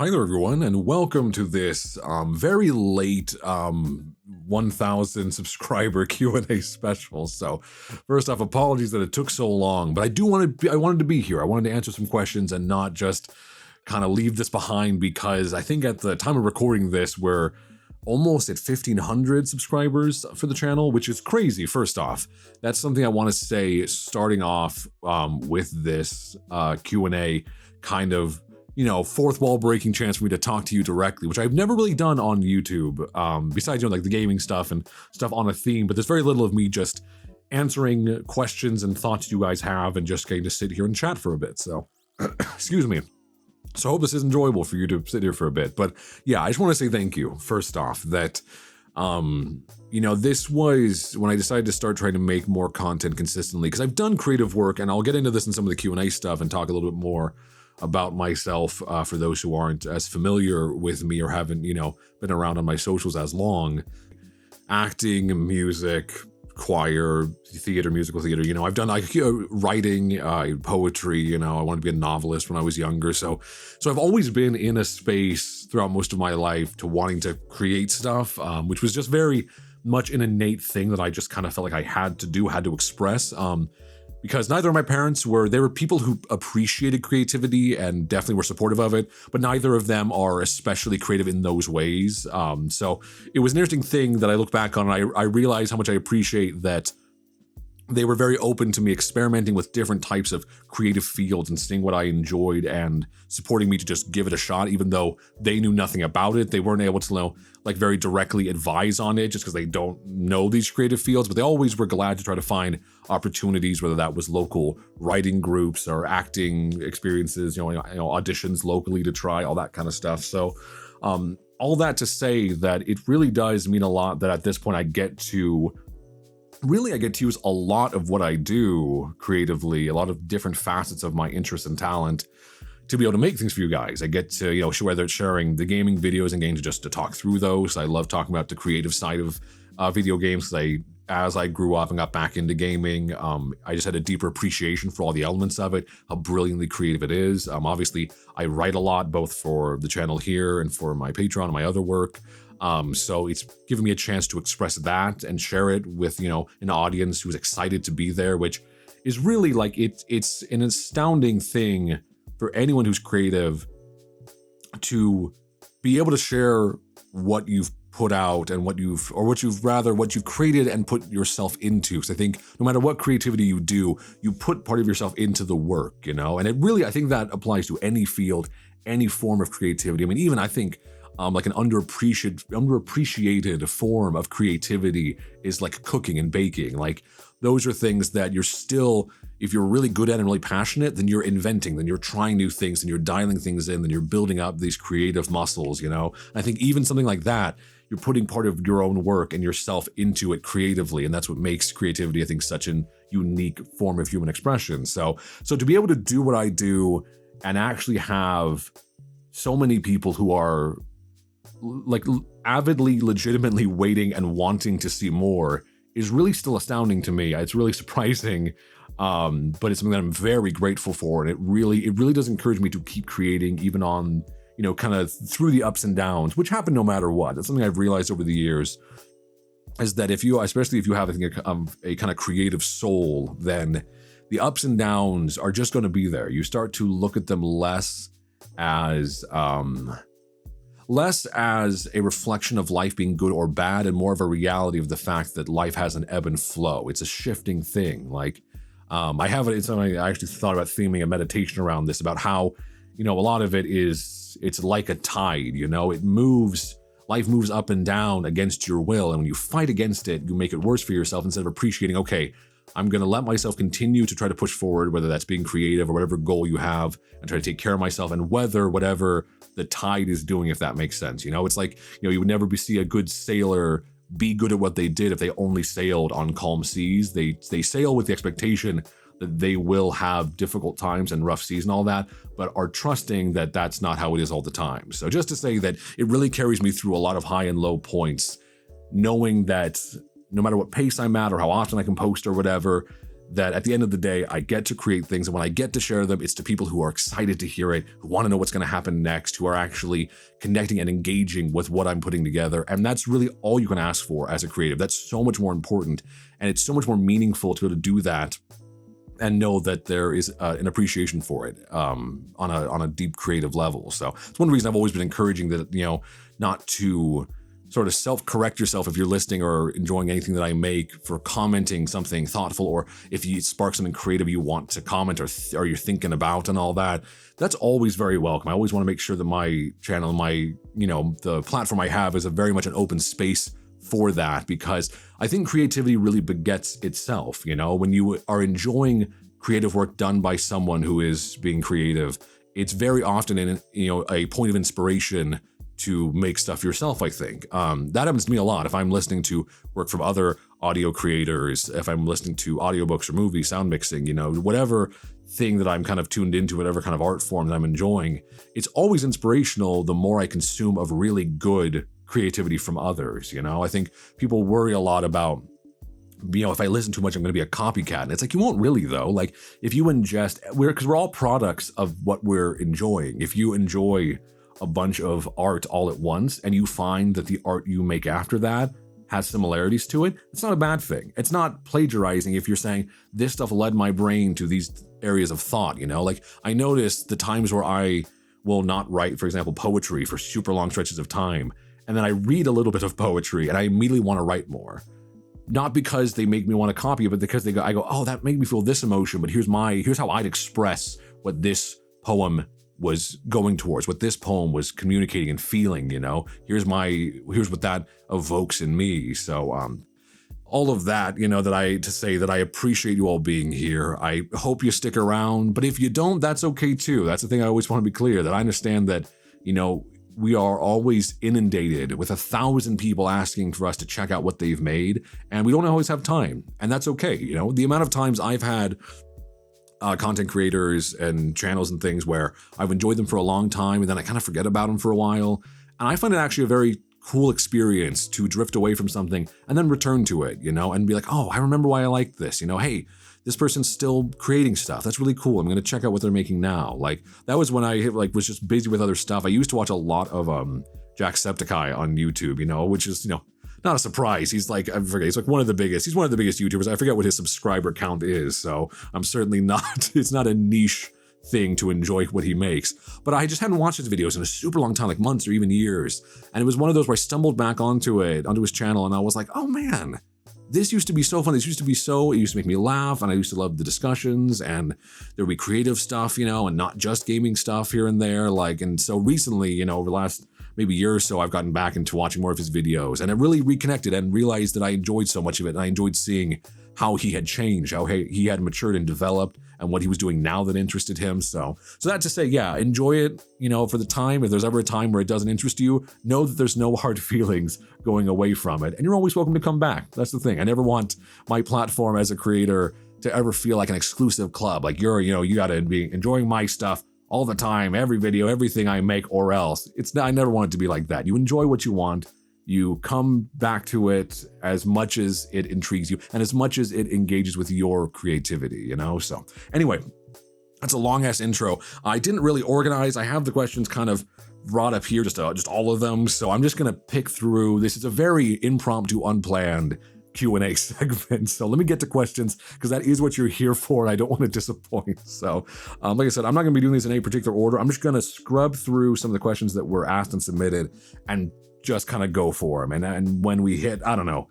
Hi there, everyone, and welcome to this very late 1,000 subscriber Q&A special. So, first off, apologies that it took so long, but I wanted to be here. I wanted to answer some questions and not just kind of leave this behind, because I think at the time of recording this, we're almost at 1,500 subscribers for the channel, which is crazy. First off, that's something I want to say starting off with this Q&A kind of, fourth wall breaking chance for me to talk to you directly, which I've never really done on YouTube, besides, like the gaming stuff and stuff on a theme, but there's very little of me just answering questions and thoughts you guys have and just getting to sit here and chat for a bit. So, excuse me. So I hope this is enjoyable for you to sit here for a bit. But yeah, I just want to say thank you, first off, that, this was when I decided to start trying to make more content consistently, because I've done creative work, and I'll get into this in some of the Q&A stuff and talk a little bit more about myself for those who aren't as familiar with me or haven't, been around on my socials as long. Acting, music, choir, theater, musical theater, I've done writing, poetry, I wanted to be a novelist when I was younger. So I've always been in a space throughout most of my life to wanting to create stuff, which was just very much an innate thing that I just kind of felt like I had to express. Because neither of my parents they were people who appreciated creativity and definitely were supportive of it, but neither of them are especially creative in those ways. So it was an interesting thing that I look back on, and I realized how much I appreciate that they were very open to me experimenting with different types of creative fields and seeing what I enjoyed and supporting me to just give it a shot, even though they knew nothing about it. They weren't able to very directly advise on it just because they don't know these creative fields, but they always were glad to try to find opportunities, whether that was local writing groups or acting experiences, auditions locally to try, all that kind of stuff. So all that to say that it really does mean a lot that at this point I get to use a lot of what I do creatively, a lot of different facets of my interest and talent to be able to make things for you guys. I get to, whether it's sharing the gaming videos and games just to talk through those. I love talking about the creative side of video games. As I grew up and got back into gaming, I just had a deeper appreciation for all the elements of it, how brilliantly creative it is. Obviously, I write a lot, both for the channel here and for my Patreon and my other work. So it's given me a chance to express that and share it with, an audience who's excited to be there, which is really it's an astounding thing for anyone who's creative to be able to share what you've put out and what you've created and put yourself into. Because I think no matter what creativity you do, you put part of yourself into the work, and it really, I think that applies to any field, any form of creativity. I mean, even I think an underappreciated form of creativity is like cooking and baking. Like, those are things that you're still, if you're really good at and really passionate, then you're inventing, then you're trying new things, then you're dialing things in, then you're building up these creative muscles, I think even something like that, you're putting part of your own work and yourself into it creatively. And that's what makes creativity, I think, such an unique form of human expression. So to be able to do what I do and actually have so many people who are avidly, legitimately waiting and wanting to see more is really still astounding to me. It's really surprising, but it's something that I'm very grateful for, and it really does encourage me to keep creating, even on, kind of through the ups and downs, which happen no matter what. That's something I've realized over the years, is that especially if you have a kind of creative soul, then the ups and downs are just going to be there. You start to look at them less as a reflection of life being good or bad, and more of a reality of the fact that life has an ebb and flow. It's a shifting thing. I actually thought about theming a meditation around this, about how, a lot of it it's like a tide, life moves up and down against your will. And when you fight against it, you make it worse for yourself instead of appreciating, okay, I'm going to let myself continue to try to push forward, whether that's being creative or whatever goal you have, and try to take care of myself and weather whatever the tide is doing, if that makes sense. It's like, you would never see a good sailor be good at what they did if they only sailed on calm seas. They sail with the expectation that they will have difficult times and rough seas and all that, but are trusting that that's not how it is all the time. So just to say that it really carries me through a lot of high and low points, knowing that no matter what pace I'm at or how often I can post or whatever, that at the end of the day, I get to create things. And when I get to share them, it's to people who are excited to hear it, who want to know what's going to happen next, who are actually connecting and engaging with what I'm putting together. And that's really all you can ask for as a creative. That's so much more important. And it's so much more meaningful to be able to do that and know that there is an appreciation for it on a deep creative level. So it's one reason I've always been encouraging that, not to sort of self-correct yourself if you're listening or enjoying anything that I make for commenting something thoughtful, or if you spark something creative you want to comment or you're thinking about and all that. That's always very welcome. I always want to make sure that my channel, the platform I have is very much an open space for that, because I think creativity really begets itself. When you are enjoying creative work done by someone who is being creative, it's very often a point of inspiration to make stuff yourself, I think. That happens to me a lot. If I'm listening to work from other audio creators, if I'm listening to audiobooks or movies, sound mixing, whatever thing that I'm kind of tuned into, whatever kind of art form that I'm enjoying, it's always inspirational the more I consume of really good creativity from others. I think people worry a lot about, if I listen too much, I'm going to be a copycat. And it's like, you won't really though. Like if you ingest, because we're all products of what we're enjoying. If you enjoy a bunch of art all at once and you find that the art you make after that has similarities to it, it's not a bad thing. It's not plagiarizing if you're saying this stuff led my brain to these areas of thought. Like I noticed the times where I will not write, for example, poetry for super long stretches of time, and then I read a little bit of poetry and I immediately want to write more. Not because they make me want to copy it, but because I go, oh, that made me feel this emotion, but here's how I'd express what this poem was going towards, what this poem was communicating and feeling. Here's what that evokes in me. So all of that, to say that I appreciate you all being here. I hope you stick around, but if you don't, that's okay too. That's the thing I always want to be clear, that I understand that, we are always inundated with 1,000 people asking for us to check out what they've made, and we don't always have time, and that's okay. The amount of times I've had content creators and channels and things where I've enjoyed them for a long time and then I kind of forget about them for a while, and I find it actually a very cool experience to drift away from something and then return to it, and be like, oh, I remember why I liked this. Hey, this person's still creating stuff. That's really cool. I'm going to check out what they're making now. Like that was when I was just busy with other stuff. I used to watch a lot of Jacksepticeye on YouTube, which is, not a surprise. He's like, I forget, he's like one of the biggest YouTubers. I forget what his subscriber count is. So I'm certainly not, it's not a niche thing to enjoy what he makes. But I just hadn't watched his videos in a super long time, like months or even years. And it was one of those where I stumbled back onto his channel and I was like, oh man, this used to be so fun. It used to make me laugh, and I used to love the discussions, and there would be creative stuff, and not just gaming stuff here and there. And so recently, over the last maybe year or so, I've gotten back into watching more of his videos, and I really reconnected and realized that I enjoyed so much of it, and I enjoyed seeing how he had changed, how he had matured and developed, and what he was doing now that interested him. So that to say, yeah, enjoy it, for the time. If there's ever a time where it doesn't interest you, know that there's no hard feelings going away from it. And you're always welcome to come back. That's the thing. I never want my platform as a creator to ever feel like an exclusive club. Like you gotta be enjoying my stuff all the time, every video, everything I make, or else. I never want it to be like that. You enjoy what you want. You come back to it as much as it intrigues you and as much as it engages with your creativity, So anyway, that's a long ass intro. I didn't really organize. I have the questions kind of brought up here, just all of them. So I'm just going to pick through. This is a very impromptu, unplanned Q&A segment. So let me get to questions, because that is what you're here for, and I don't want to disappoint. So like I said, I'm not going to be doing this in any particular order. I'm just going to scrub through some of the questions that were asked and submitted and just kind of go for them. And when we hit, I don't know,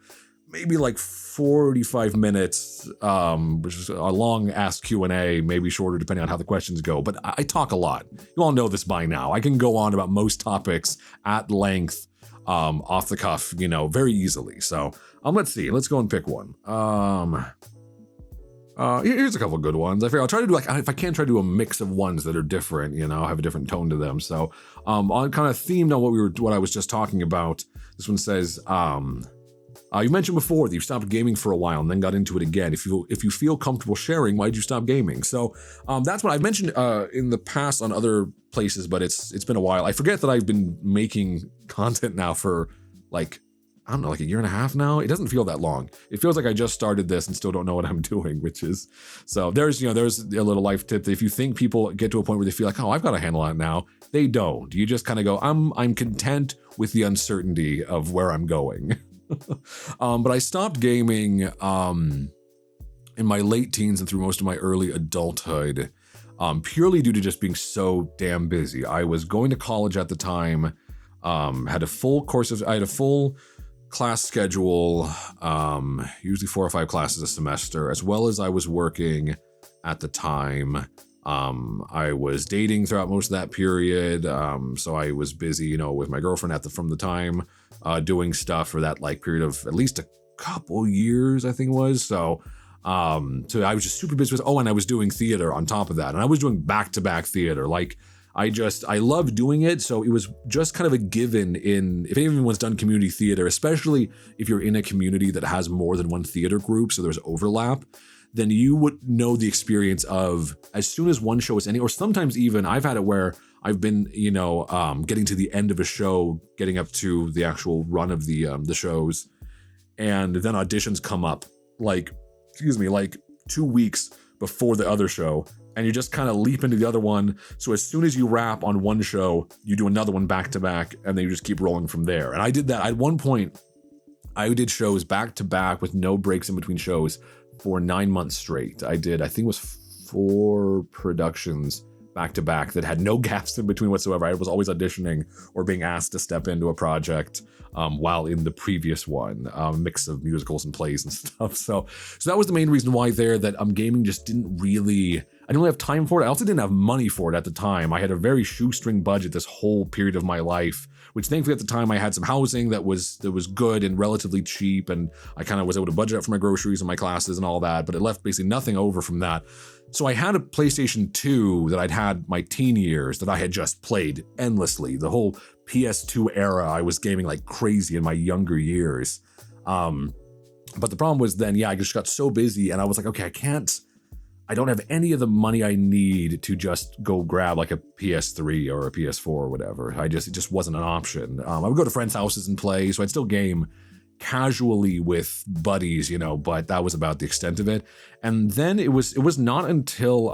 maybe like 45 minutes, which is a long ass Q&A, maybe shorter depending on how the questions go. But I talk a lot. You all know this by now. I can go on about most topics at length, off the cuff, very easily. So let's see. Let's go and pick one. Here's a couple good ones. I figure I'll try to do, if I can, try to do a mix of ones that are different, have a different tone to them. So, on kind of themed on what I was just talking about. This one says, you mentioned before that you stopped gaming for a while and then got into it again. If you feel comfortable sharing, why did you stop gaming? So, that's what I've mentioned, in the past on other places, but it's been a while. I forget that I've been making content now for I don't know, like a year and a half now. It doesn't feel that long. It feels like I just started this and still don't know what I'm doing, which is, so there's a little life tip that if you think people get to a point where they feel like, oh, I've got a handle on it now, they don't. You just kind of go, I'm content with the uncertainty of where I'm going. But I stopped gaming in my late teens and through most of my early adulthood, purely due to just being so damn busy. I was going to college at the time, had a full class schedule, usually 4 or 5 classes a semester, as well as I was working at the time. I was dating throughout most of that period, so I was busy, with my girlfriend from the time, doing stuff for that like period of at least a couple years, I think it was. So I was just super busy with, and I was doing theater on top of that, and I was doing back-to-back theater. Like, I love doing it, so it was just kind of a given if anyone's done community theater, especially if you're in a community that has more than one theater group, so there's overlap, then you would know the experience of as soon as one show is ending, or sometimes even I've had it where I've been, getting to the end of a show, getting up to the actual run of the shows, and then auditions come up, like 2 weeks before the other show, and you just kind of leap into the other one. So as soon as you wrap on one show, you do another one back to back, and then you just keep rolling from there. And I did that. At one point, I did shows back to back with no breaks in between shows for 9 months straight. I think it was 4 productions back to back that had no gaps in between whatsoever. I was always auditioning or being asked to step into a project while in the previous one, mix of musicals and plays and stuff. So that was the main reason why that gaming just I didn't really have time for it. I also didn't have money for it at the time. I had a very shoestring budget this whole period of my life, which thankfully at the time I had some housing that was good and relatively cheap, and I kind of was able to budget up for my groceries and my classes and all that, but it left basically nothing over from that. So I had a PlayStation 2 that I'd had my teen years that I had just played endlessly. The whole PS2 era, I was gaming like crazy in my younger years. But the problem was then, I just got so busy, and I was like, okay, I don't have any of the money I need to just go grab like a PS3 or a PS4 or whatever. It just wasn't an option. I would go to friends' houses and play, so I'd still game casually with buddies, but that was about the extent of it. And then it was not until,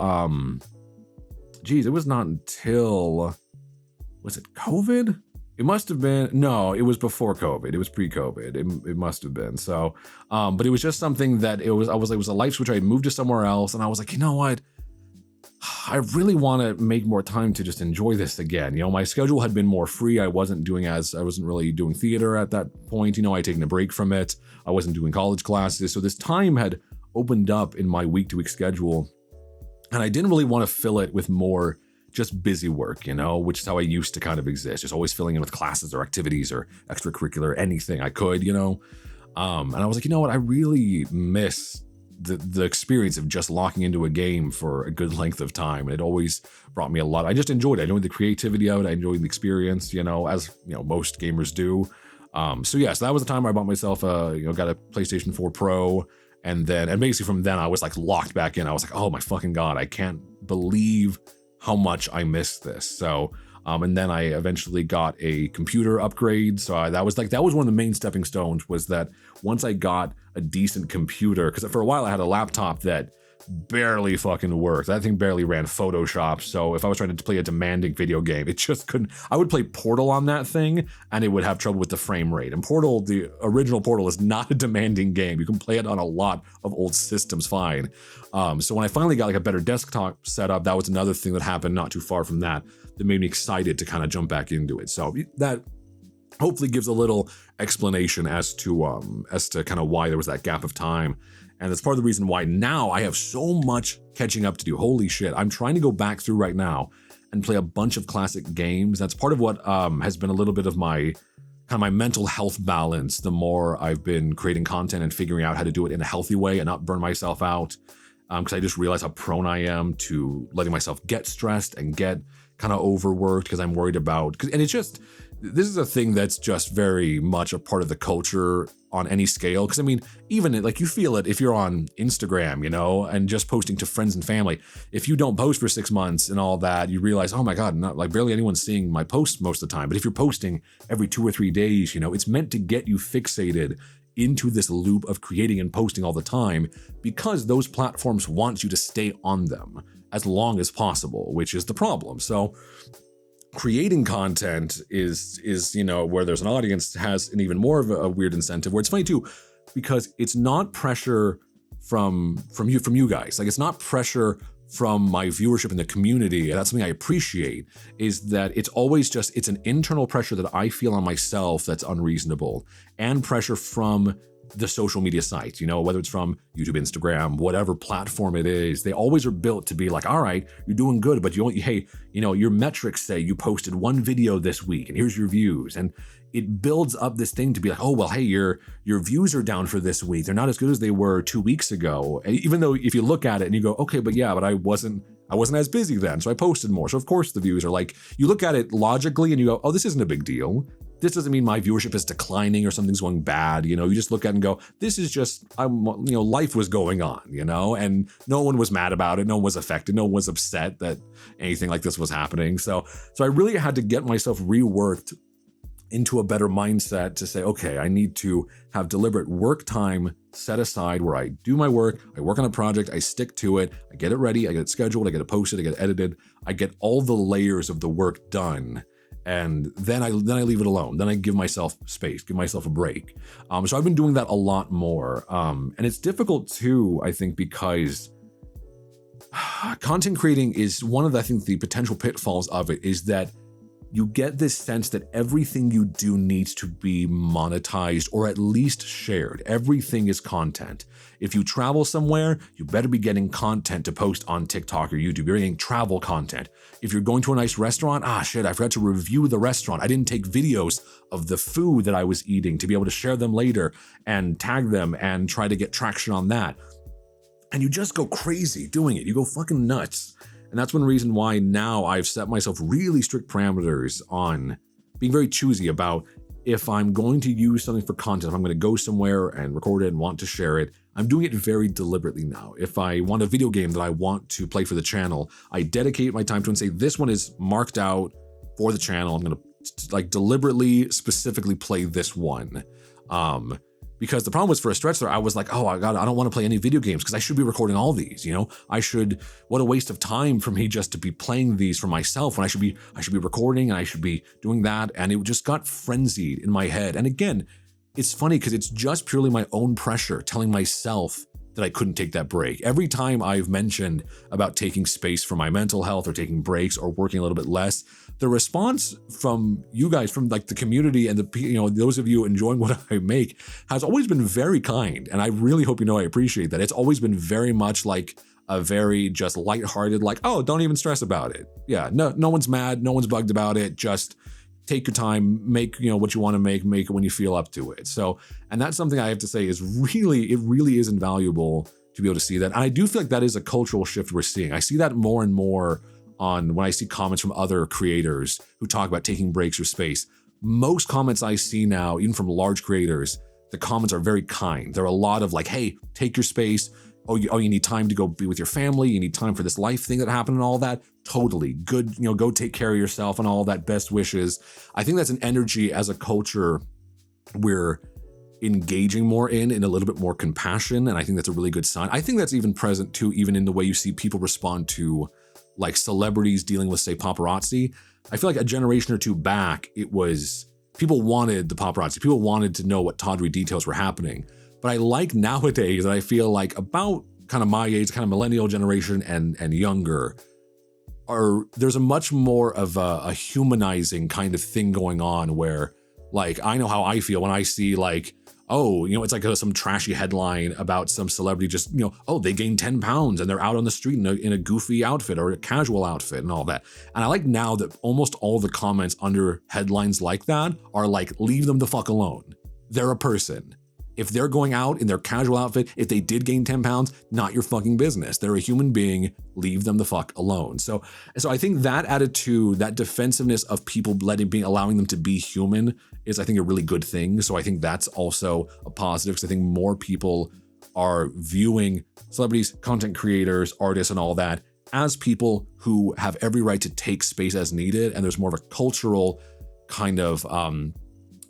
was it COVID? It must have been, no, it was before COVID. It was pre-COVID. It must have been. So, but it was just something that it was a life switch. I had moved to somewhere else, and I was like, you know what? I really want to make more time to just enjoy this again. My schedule had been more free. I wasn't really doing theater at that point. I'd taken a break from it. I wasn't doing college classes. So this time had opened up in my week-to-week schedule, and I didn't really want to fill it with more just busy work, which is how I used to kind of exist, just always filling in with classes or activities or extracurricular, anything I could, and I was like, you know what, I really miss the experience of just locking into a game for a good length of time. And it always brought me a lot. I just enjoyed it. I enjoyed the creativity of it. I enjoyed the experience, as most gamers do. So that was the time I bought myself got a PlayStation 4 Pro. And basically from then I was like locked back in. I was like, oh my fucking God, I can't believe how much I missed this. So, and then I eventually got a computer upgrade. So that was one of the main stepping stones, was that once I got a decent computer, because for a while I had a laptop that barely fucking worked. That thing barely ran Photoshop. So if I was trying to play a demanding video game, it just couldn't. I would play Portal on that thing and it would have trouble with the frame rate. And Portal, the original Portal, is not a demanding game. You can play it on a lot of old systems fine. So when I finally got like a better desktop setup, that was another thing that happened not too far from that made me excited to kind of jump back into it. So that hopefully gives a little explanation as to kind of why there was that gap of time. And that's part of the reason why now I have so much catching up to do. Holy shit. I'm trying to go back through right now and play a bunch of classic games. That's part of what has been a little bit of my mental health balance. The more I've been creating content and figuring out how to do it in a healthy way and not burn myself out. Because I just realize how prone I am to letting myself get stressed and get kind of overworked because I'm worried about, and it's just, this is a thing that's just very much a part of the culture on any scale. Because I mean, even like you feel it if you're on Instagram, you know, and just posting to friends and family. If you don't post for 6 months and all that, you realize, oh my God, not like barely anyone's seeing my posts most of the time. But if you're posting every 2 or 3 days, you know, it's meant to get you fixated into this loop of creating and posting all the time, because those platforms want you to stay on them as long as possible, which is the problem. So creating content is you know, where there's an audience, has an even more of a weird incentive, where it's funny too, because it's not pressure from you guys. Like, it's not pressure from my viewership in the community, and that's something I appreciate, is that it's always just, it's an internal pressure that I feel on myself that's unreasonable, and pressure from the social media sites, you know, whether it's from YouTube, Instagram, whatever platform it is. They always are built to be like, all right, you're doing good, but hey, you know, your metrics say you posted 1 video this week and here's your views. And it builds up this thing to be like, oh, well, hey, your views are down for this week. They're not as good as they were 2 weeks ago. Even though if you look at it and you go, okay, but I wasn't as busy then, so I posted more. So of course the views are like, you look at it logically and you go, oh, this isn't a big deal. This doesn't mean my viewership is declining or something's going bad. You know, you just look at it and go, this is just, life was going on, you know, and no one was mad about it. No one was affected. No one was upset that anything like this was happening. So I really had to get myself reworked into a better mindset to say, okay, I need to have deliberate work time set aside where I do my work, I work on a project, I stick to it, I get it ready, I get it scheduled, I get it posted, I get it edited, I get all the layers of the work done. And then I leave it alone. Then I give myself space, give myself a break. So I've been doing that a lot more. And it's difficult too, I think, because content creating is one of the, I think, the potential pitfalls of it is that you get this sense that everything you do needs to be monetized or at least shared. Everything is content. If you travel somewhere, you better be getting content to post on TikTok or YouTube. You're getting travel content. If you're going to a nice restaurant, I forgot to review the restaurant. I didn't take videos of the food that I was eating to be able to share them later and tag them and try to get traction on that. And you just go crazy doing it. You go fucking nuts. And that's one reason why now I've set myself really strict parameters on being very choosy about if I'm going to use something for content, if I'm going to go somewhere and record it and want to share it, I'm doing it very deliberately now. If I want a video game that I want to play for the channel, I dedicate my time to and say, this one is marked out for the channel. I'm going to deliberately, specifically play this one. Because the problem was, for a stretch there, I was like, oh, I don't want to play any video games because I should be recording all these, you know? What a waste of time for me just to be playing these for myself when I should be recording and I should be doing that. And it just got frenzied in my head. And again, it's funny because it's just purely my own pressure telling myself that I couldn't take that break. Every time I've mentioned about taking space for my mental health or taking breaks or working a little bit less, the response from you guys, from like the community and those of you enjoying what I make, has always been very kind. And I really hope I appreciate that. It's always been very much like a very just lighthearted, like, oh, don't even stress about it. Yeah, no one's mad, no one's bugged about it. Just take your time, make what you want to make it when you feel up to it. So, and that's something I have to say is it really is invaluable to be able to see that. And I do feel like that is a cultural shift we're seeing. I see that more and more when I see comments from other creators who talk about taking breaks or space. Most comments I see now, even from large creators, the comments are very kind. There are a lot of like, hey, take your space. Oh, you need time to go be with your family. You need time for this life thing that happened and all that. Totally good. Go take care of yourself and all that. Best wishes. I think that's an energy as a culture we're engaging more in a little bit more compassion. And I think that's a really good sign. I think that's even present too, even in the way you see people respond to like celebrities dealing with, say, paparazzi. I feel like a generation or two back, it was people wanted the paparazzi. People wanted to know what tawdry details were happening. But I like nowadays that I feel like about kind of my age, kind of millennial generation and younger, there's a much more of a humanizing kind of thing going on where, like, I know how I feel when I see like, oh, it's like some trashy headline about some celebrity just, oh, they gained 10 pounds and they're out on the street in a goofy outfit or a casual outfit and all that. And I like now that almost all the comments under headlines like that are like, leave them the fuck alone. They're a person. If they're going out in their casual outfit, if they did gain 10 pounds, not your fucking business. They're a human being. Leave them the fuck alone. So I think that attitude, that defensiveness of people allowing them to be human is, I think, a really good thing. So I think that's also a positive, because I think more people are viewing celebrities, content creators, artists, and all that as people who have every right to take space as needed. And there's more of a cultural kind of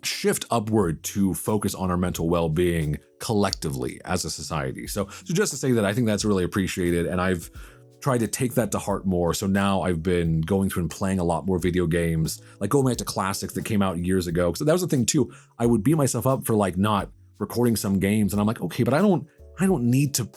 shift upward to focus on our mental well-being collectively as a society. So just to say that I think that's really appreciated, and I've tried to take that to heart more. So now I've been going through and playing a lot more video games, like going back to classics that came out years ago. So that was the thing too. I would beat myself up for like not recording some games, and I'm like, okay, but I don't need to,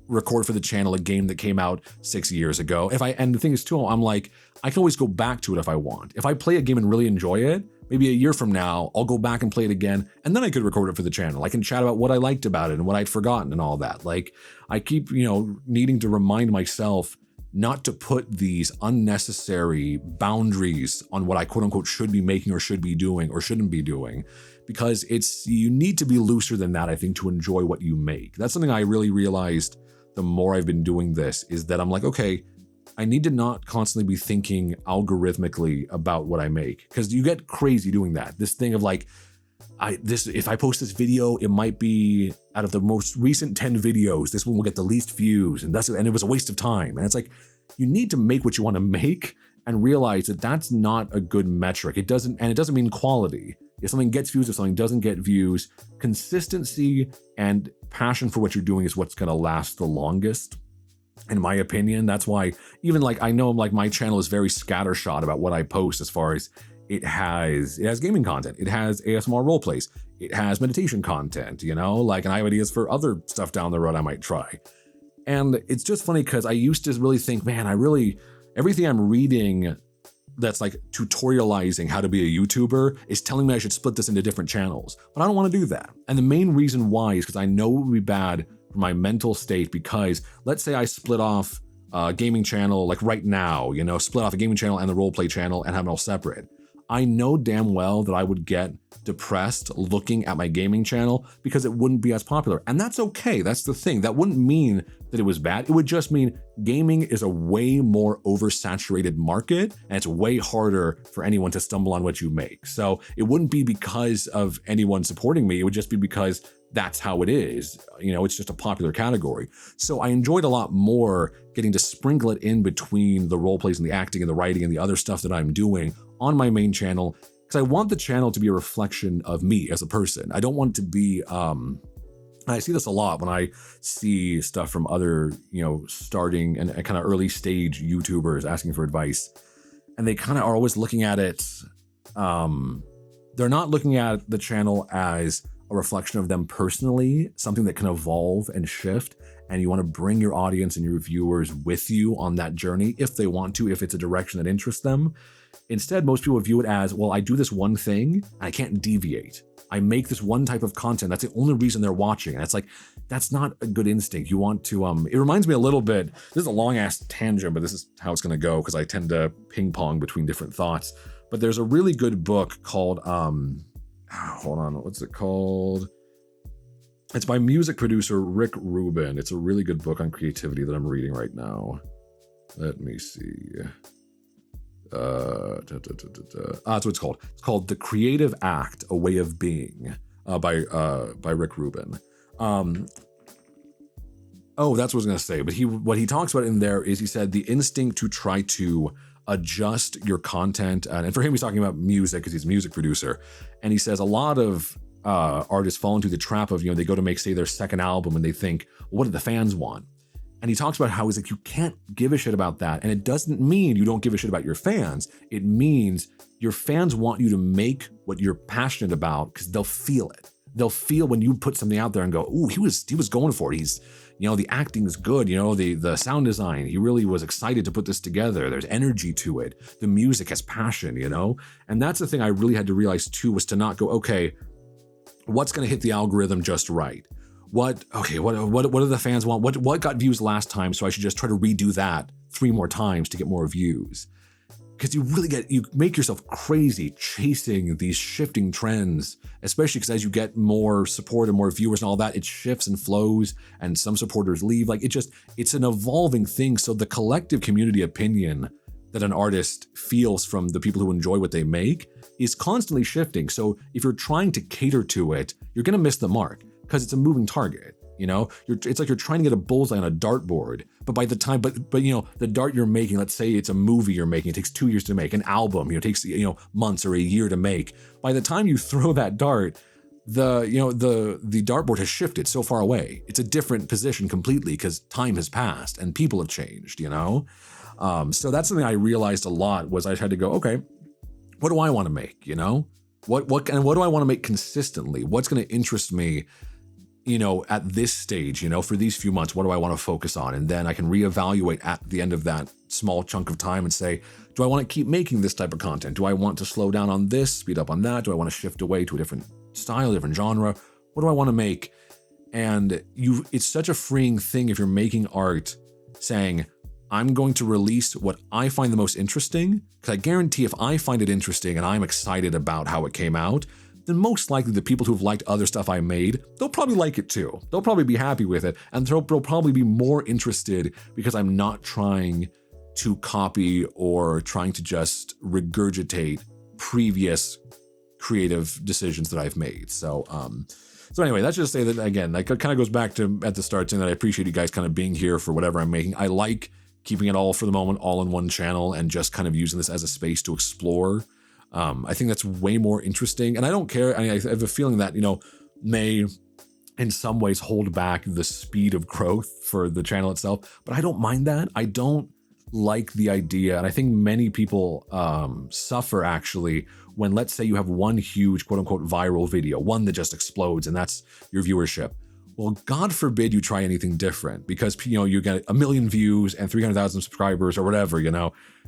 record for the channel a game that came out 6 years ago. And the thing is too, I'm like, I can always go back to it if I want. If I play a game and really enjoy it, maybe a year from now, I'll go back and play it again, and then I could record it for the channel. I can chat about what I liked about it and what I'd forgotten and all that. Like, I keep, needing to remind myself not to put these unnecessary boundaries on what I quote unquote should be making or should be doing or shouldn't be doing, because you need to be looser than that, I think, to enjoy what you make. That's something I really realized the more I've been doing this, is that I'm like, okay, I need to not constantly be thinking algorithmically about what I make, because you get crazy doing that. This thing of like, if I post this video, it might be out of the most recent 10 videos, this one will get the least views, and it was a waste of time. And it's like, you need to make what you want to make and realize that that's not a good metric. It doesn't mean quality. If something gets views, if something doesn't get views, consistency and passion for what you're doing is what's going to last the longest, in my opinion. That's why even like, I know like my channel is very scattershot about what I post, as far as it has gaming content, it has ASMR role plays, it has meditation content, and I have ideas for other stuff down the road I might try. And it's just funny because I used to really think, man, everything I'm reading that's like tutorializing how to be a YouTuber is telling me I should split this into different channels, but I don't want to do that. And the main reason why is because I know it would be bad for my mental state, because let's say I split off a gaming channel, like right now, split off a gaming channel and the roleplay channel and have it all separate. I know damn well that I would get depressed looking at my gaming channel because it wouldn't be as popular. And that's okay. That's the thing. That wouldn't mean that it was bad. It would just mean gaming is a way more oversaturated market, and it's way harder for anyone to stumble on what you make. So it wouldn't be because of anyone supporting me. It would just be because that's how it is. It's just a popular category. So I enjoyed a lot more getting to sprinkle it in between the role plays and the acting and the writing and the other stuff that I'm doing on my main channel, because I want the channel to be a reflection of me as a person. I don't want it to be, I see this a lot when I see stuff from other, starting and kind of early stage YouTubers asking for advice. And they kind of are always looking at it, they're not looking at the channel as a reflection of them personally, something that can evolve and shift. And you want to bring your audience and your viewers with you on that journey if they want to, if it's a direction that interests them. Instead, most people view it as, well, I do this one thing and I can't deviate. I make this one type of content. That's the only reason they're watching. And it's like, that's not a good instinct. You want to, it reminds me a little bit, this is a long ass tangent, but this is how it's going to go, because I tend to ping pong between different thoughts. But there's a really good book called, hold on, what's it called? It's by music producer Rick Rubin. It's a really good book on creativity that I'm reading right now. Let me see. That's what it's called. It's called The Creative Act, A Way of Being, by Rick Rubin. Oh, that's what I was going to say. But what he talks about in there is, he said, the instinct to try to adjust your content. And for him, he's talking about music because he's a music producer. And he says a lot of artists fall into the trap of, they go to make, say, their second album and they think, well, what do the fans want? And he talks about how he's like, you can't give a shit about that. And it doesn't mean you don't give a shit about your fans. It means your fans want you to make what you're passionate about, because they'll feel it. They'll feel when you put something out there and go, ooh, he was going for it. He's, the acting is good. The sound design, he really was excited to put this together. There's energy to it. The music has passion, And that's the thing I really had to realize too, was to not go, okay, what's going to hit the algorithm just right? What do the fans want? What got views last time? So I should just try to redo that 3 more times to get more views. because you make yourself crazy chasing these shifting trends, especially because as you get more support and more viewers and all that, it shifts and flows, and some supporters leave. Like it's an evolving thing. So the collective community opinion that an artist feels from the people who enjoy what they make is constantly shifting. So if you're trying to cater to it, you're going to miss the mark because it's a moving target. It's like you're trying to get a bullseye on a dartboard, but by the time, but the dart you're making, let's say it's a movie you're making, it takes 2 years to make. An album, it takes months or a year to make. By the time you throw that dart, the dartboard has shifted so far away. It's a different position completely because time has passed and people have changed. So that's something I realized a lot was I had to go, okay, what do I want to make? What do I want to make consistently? What's going to interest me? At this stage, for these few months, what do I want to focus on? And then I can reevaluate at the end of that small chunk of time and say, do I want to keep making this type of content? Do I want to slow down on this, speed up on that? Do I want to shift away to a different style, a different genre? What do I want to make? And it's such a freeing thing if you're making art saying, I'm going to release what I find the most interesting, because I guarantee if I find it interesting and I'm excited about how it came out, then most likely the people who've liked other stuff I made, they'll probably like it too. They'll probably be happy with it, and they'll probably be more interested because I'm not trying to copy or trying to just regurgitate previous creative decisions that I've made. So anyway, let's just say that again, that kind of goes back to at the start saying that I appreciate you guys kind of being here for whatever I'm making. I like keeping it all for the moment, all in one channel, and just kind of using this as a space to explore. I think that's way more interesting, and I don't care. I have a feeling that, may in some ways hold back the speed of growth for the channel itself, but I don't mind that. I don't like the idea, and I think many people suffer actually when, let's say you have one huge quote unquote viral video, one that just explodes, and that's your viewership. Well, God forbid you try anything different, because you get 1 million views and 300,000 subscribers or whatever,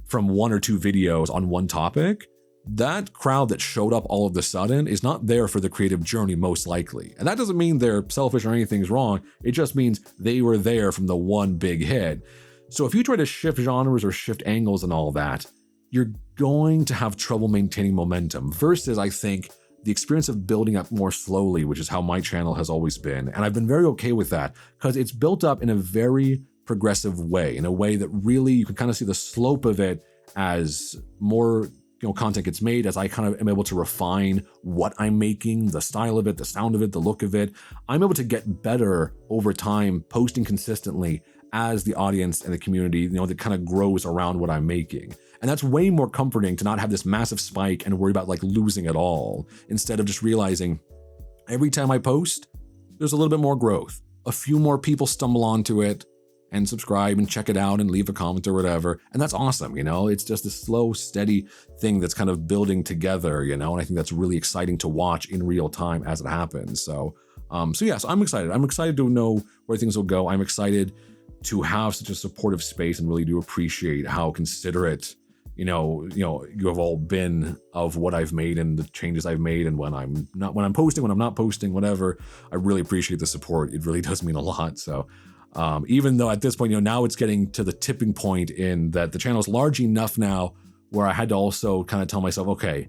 from 1 or 2 videos on one topic. That crowd that showed up all of a sudden is not there for the creative journey, most likely. And that doesn't mean they're selfish or anything's wrong. It just means they were there from the one big hit. So if you try to shift genres or shift angles and all that, you're going to have trouble maintaining momentum, versus, I think, the experience of building up more slowly, which is how my channel has always been. And I've been very okay with that because it's built up in a very progressive way, in a way that really you can kind of see the slope of it as more content gets made, as I kind of am able to refine what I'm making, the style of it, the sound of it, the look of it. I'm able to get better over time, posting consistently as the audience and the community, that kind of grows around what I'm making. And that's way more comforting to not have this massive spike and worry about like losing it all, instead of just realizing every time I post, there's a little bit more growth. A few more people stumble onto it and subscribe and check it out and leave a comment or whatever. And that's awesome, It's just a slow, steady thing that's kind of building together, and I think that's really exciting to watch in real time as it happens. So I'm excited. I'm excited to know where things will go. I'm excited to have such a supportive space, and really do appreciate how considerate, you have all been of what I've made and the changes I've made. And when I'm posting, when I'm not posting, whatever, I really appreciate the support. It really does mean a lot. So even though at this point, now it's getting to the tipping point in that the channel is large enough now where I had to also kind of tell myself, okay,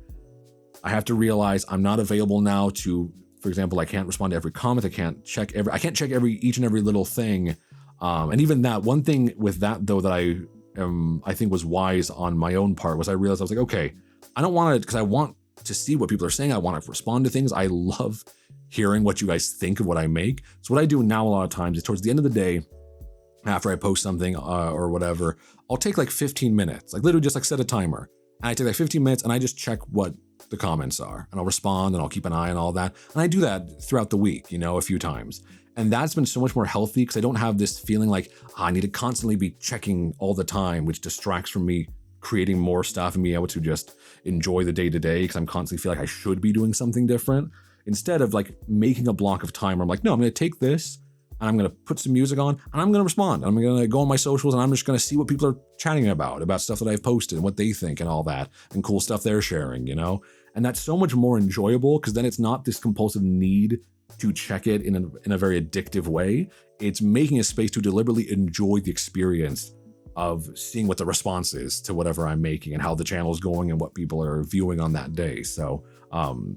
I have to realize I'm not available now to, for example, I can't respond to every comment. I can't check each and every little thing. And even that one thing with that though, that I think was wise on my own part, was I realized I was like, okay, I don't want to, because I want to see what people are saying. I want to respond to things. I love hearing what you guys think of what I make. So what I do now a lot of times is towards the end of the day, after I post something or whatever, I'll take like 15 minutes, like literally just like set a timer. And I take like 15 minutes and I just check what the comments are, and I'll respond and I'll keep an eye on all that. And I do that throughout the week, a few times. And that's been so much more healthy because I don't have this feeling like I need to constantly be checking all the time, which distracts from me creating more stuff and being able to just enjoy the day to day, because I'm constantly feel like I should be doing something different. Instead of like making a block of time where I'm like, no, I'm going to take this and I'm going to put some music on and I'm going to respond. I'm going to go on my socials and I'm just going to see what people are chatting about stuff that I've posted and what they think and all that, and cool stuff they're sharing, And that's so much more enjoyable, because then it's not this compulsive need to check it in a very addictive way. It's making a space to deliberately enjoy the experience of seeing what the response is to whatever I'm making and how the channel is going and what people are viewing on that day. So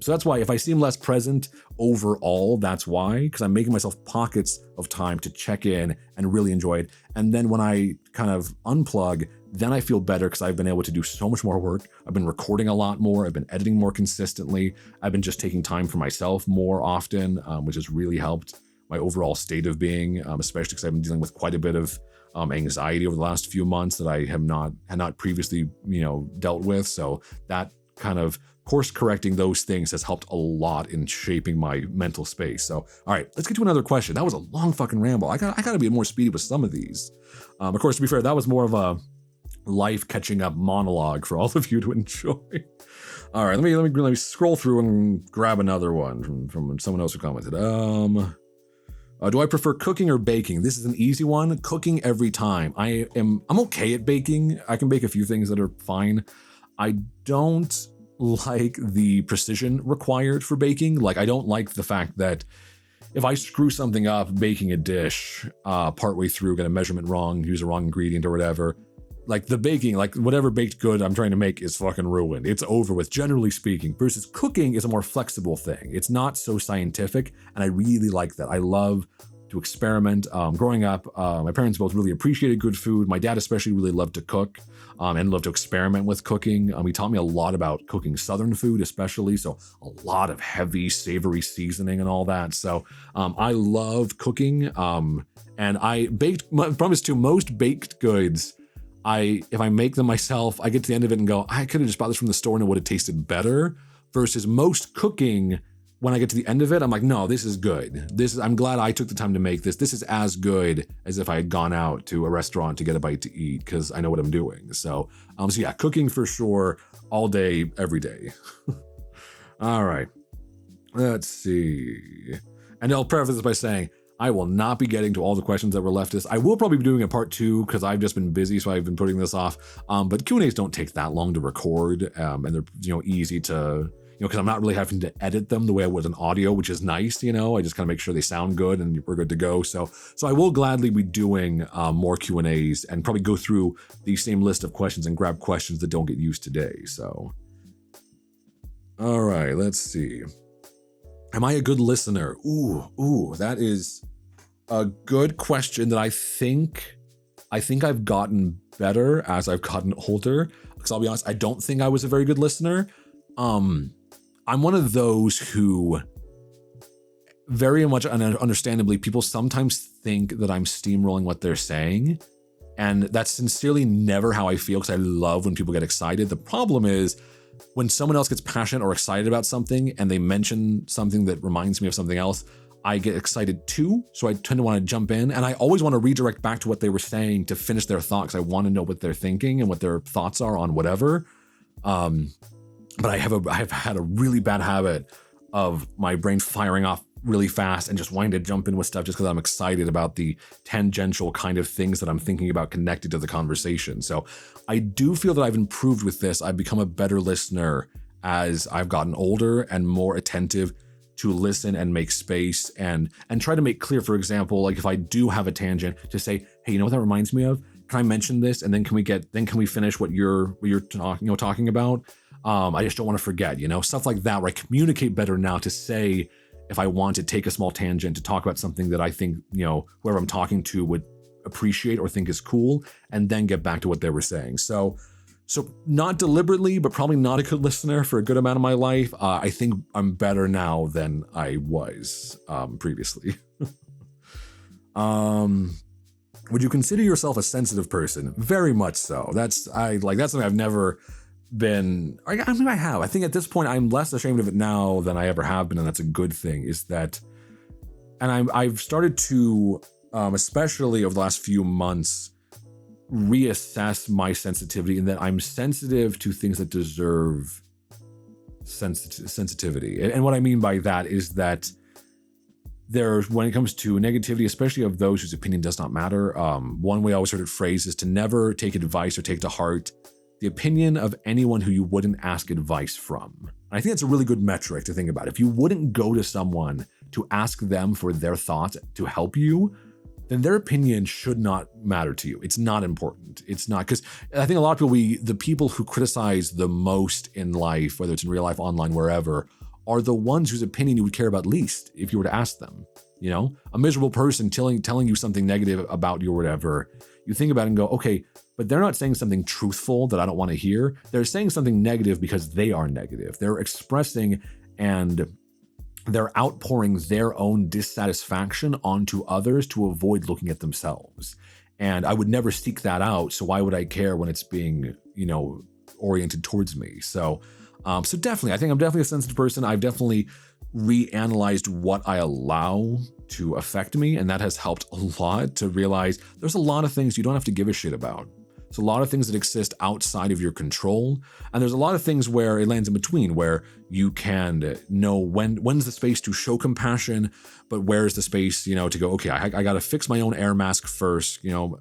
that's why if I seem less present overall, that's why, because I'm making myself pockets of time to check in and really enjoy it. And then when I kind of unplug, then I feel better because I've been able to do so much more work. I've been recording a lot more. I've been editing more consistently. I've been just taking time for myself more often, which has really helped my overall state of being, especially because I've been dealing with quite a bit of anxiety over the last few months that I had not previously, dealt with. So that kind of course correcting those things has helped a lot in shaping my mental space. So, all right, let's get to another question. That was a long fucking ramble. I got to be more speedy with some of these. Of course, to be fair, that was more of a life catching up monologue for all of you to enjoy. All right, let me scroll through and grab another one from someone else who commented. Do I prefer cooking or baking? This is an easy one. Cooking every time. I'm okay at baking. I can bake a few things that are fine. I don't like the precision required for baking. Like, I don't like the fact that if I screw something up baking a dish partway through, get a measurement wrong, use a wrong ingredient or whatever, like the baking, like whatever baked good I'm trying to make is fucking ruined. It's over with, generally speaking. Versus cooking is a more flexible thing. It's not so scientific, and I really like that. I love to experiment. Growing up, my parents both really appreciated good food. My dad especially really loved to cook and loved to experiment with cooking. He taught me a lot about cooking Southern food especially, so a lot of heavy, savory seasoning and all that. So I love cooking, and I baked, my promise to most baked goods, if I make them myself, I get to the end of it and go, I could have just bought this from the store and it would have tasted better. Versus most cooking, when I get to the end of it, I'm like, no, this is good. I'm glad I took the time to make this. This is as good as if I had gone out to a restaurant to get a bite to eat because I know what I'm doing. So yeah, cooking for sure, all day, every day. All right, let's see. And I'll preface this by saying, I will not be getting to all the questions that were leftist. I will probably be doing a part 2 because I've just been busy, so I've been putting this off. But Q&As don't take that long to record, and they're easy to, because I'm not really having to edit them the way I would an audio, which is nice. I just kind of make sure they sound good and we're good to go. So I will gladly be doing more Q&As and probably go through the same list of questions and grab questions that don't get used today. So, all right, let's see. Am I a good listener? Ooh, that is a good question that I think I've gotten better as I've gotten older. Because I'll be honest, I don't think I was a very good listener. I'm one of those who, very much understandably, people sometimes think that I'm steamrolling what they're saying. And that's sincerely never how I feel, because I love when people get excited. The problem is, when someone else gets passionate or excited about something and they mention something that reminds me of something else, I get excited too. So I tend to want to jump in, and I always want to redirect back to what they were saying to finish their thought, because I want to know what they're thinking and what their thoughts are on whatever. But I've had a really bad habit of my brain firing off really fast and just wanting to jump in with stuff just because I'm excited about the tangential kind of things that I'm thinking about connected to the conversation. So I do feel that I've improved with this. I've become a better listener as I've gotten older and more attentive to listen and make space and try to make clear, for example, like if I do have a tangent, to say, hey, you know what that reminds me of? Can I mention this? And then can we finish what you're talking about? I just don't want to forget, stuff like that, where I communicate better now to say, if I want to take a small tangent to talk about something that I think, whoever I'm talking to would appreciate or think is cool, and then get back to what they were saying. So not deliberately, but probably not a good listener for a good amount of my life. I think I'm better now than I was previously. Would you consider yourself a sensitive person? Very much so. That's something I've never been. I mean, I have. I think at this point I'm less ashamed of it now than I ever have been, and that's a good thing. Is that, and I've started to, especially over the last few months, reassess my sensitivity, in that I'm sensitive to things that deserve sensitivity. And what I mean by that is that when it comes to negativity, especially of those whose opinion does not matter, one way I always heard it phrased is to never take advice or take to heart the opinion of anyone who you wouldn't ask advice from. And I think that's a really good metric to think about. If you wouldn't go to someone to ask them for their thoughts to help you, then their opinion should not matter to you. It's not important. It's not, because I think a lot of people, the people who criticize the most in life, whether it's in real life, online, wherever, are the ones whose opinion you would care about least if you were to ask them. You know, a miserable person telling you something negative about you or whatever, you think about it and go, okay, but they're not saying something truthful that I don't want to hear. They're saying something negative because they are negative. They're expressing and they're outpouring their own dissatisfaction onto others to avoid looking at themselves. And I would never seek that out. So why would I care when it's being, you know, oriented towards me? So definitely, I think I'm definitely a sensitive person. I've definitely reanalyzed what I allow to affect me. And that has helped a lot to realize there's a lot of things you don't have to give a shit about. There's a lot of things that exist outside of your control. And there's a lot of things where it lands in between, where you can know when's the space to show compassion, but where's the space, you know, to go, okay, I got to fix my own air mask first, you know,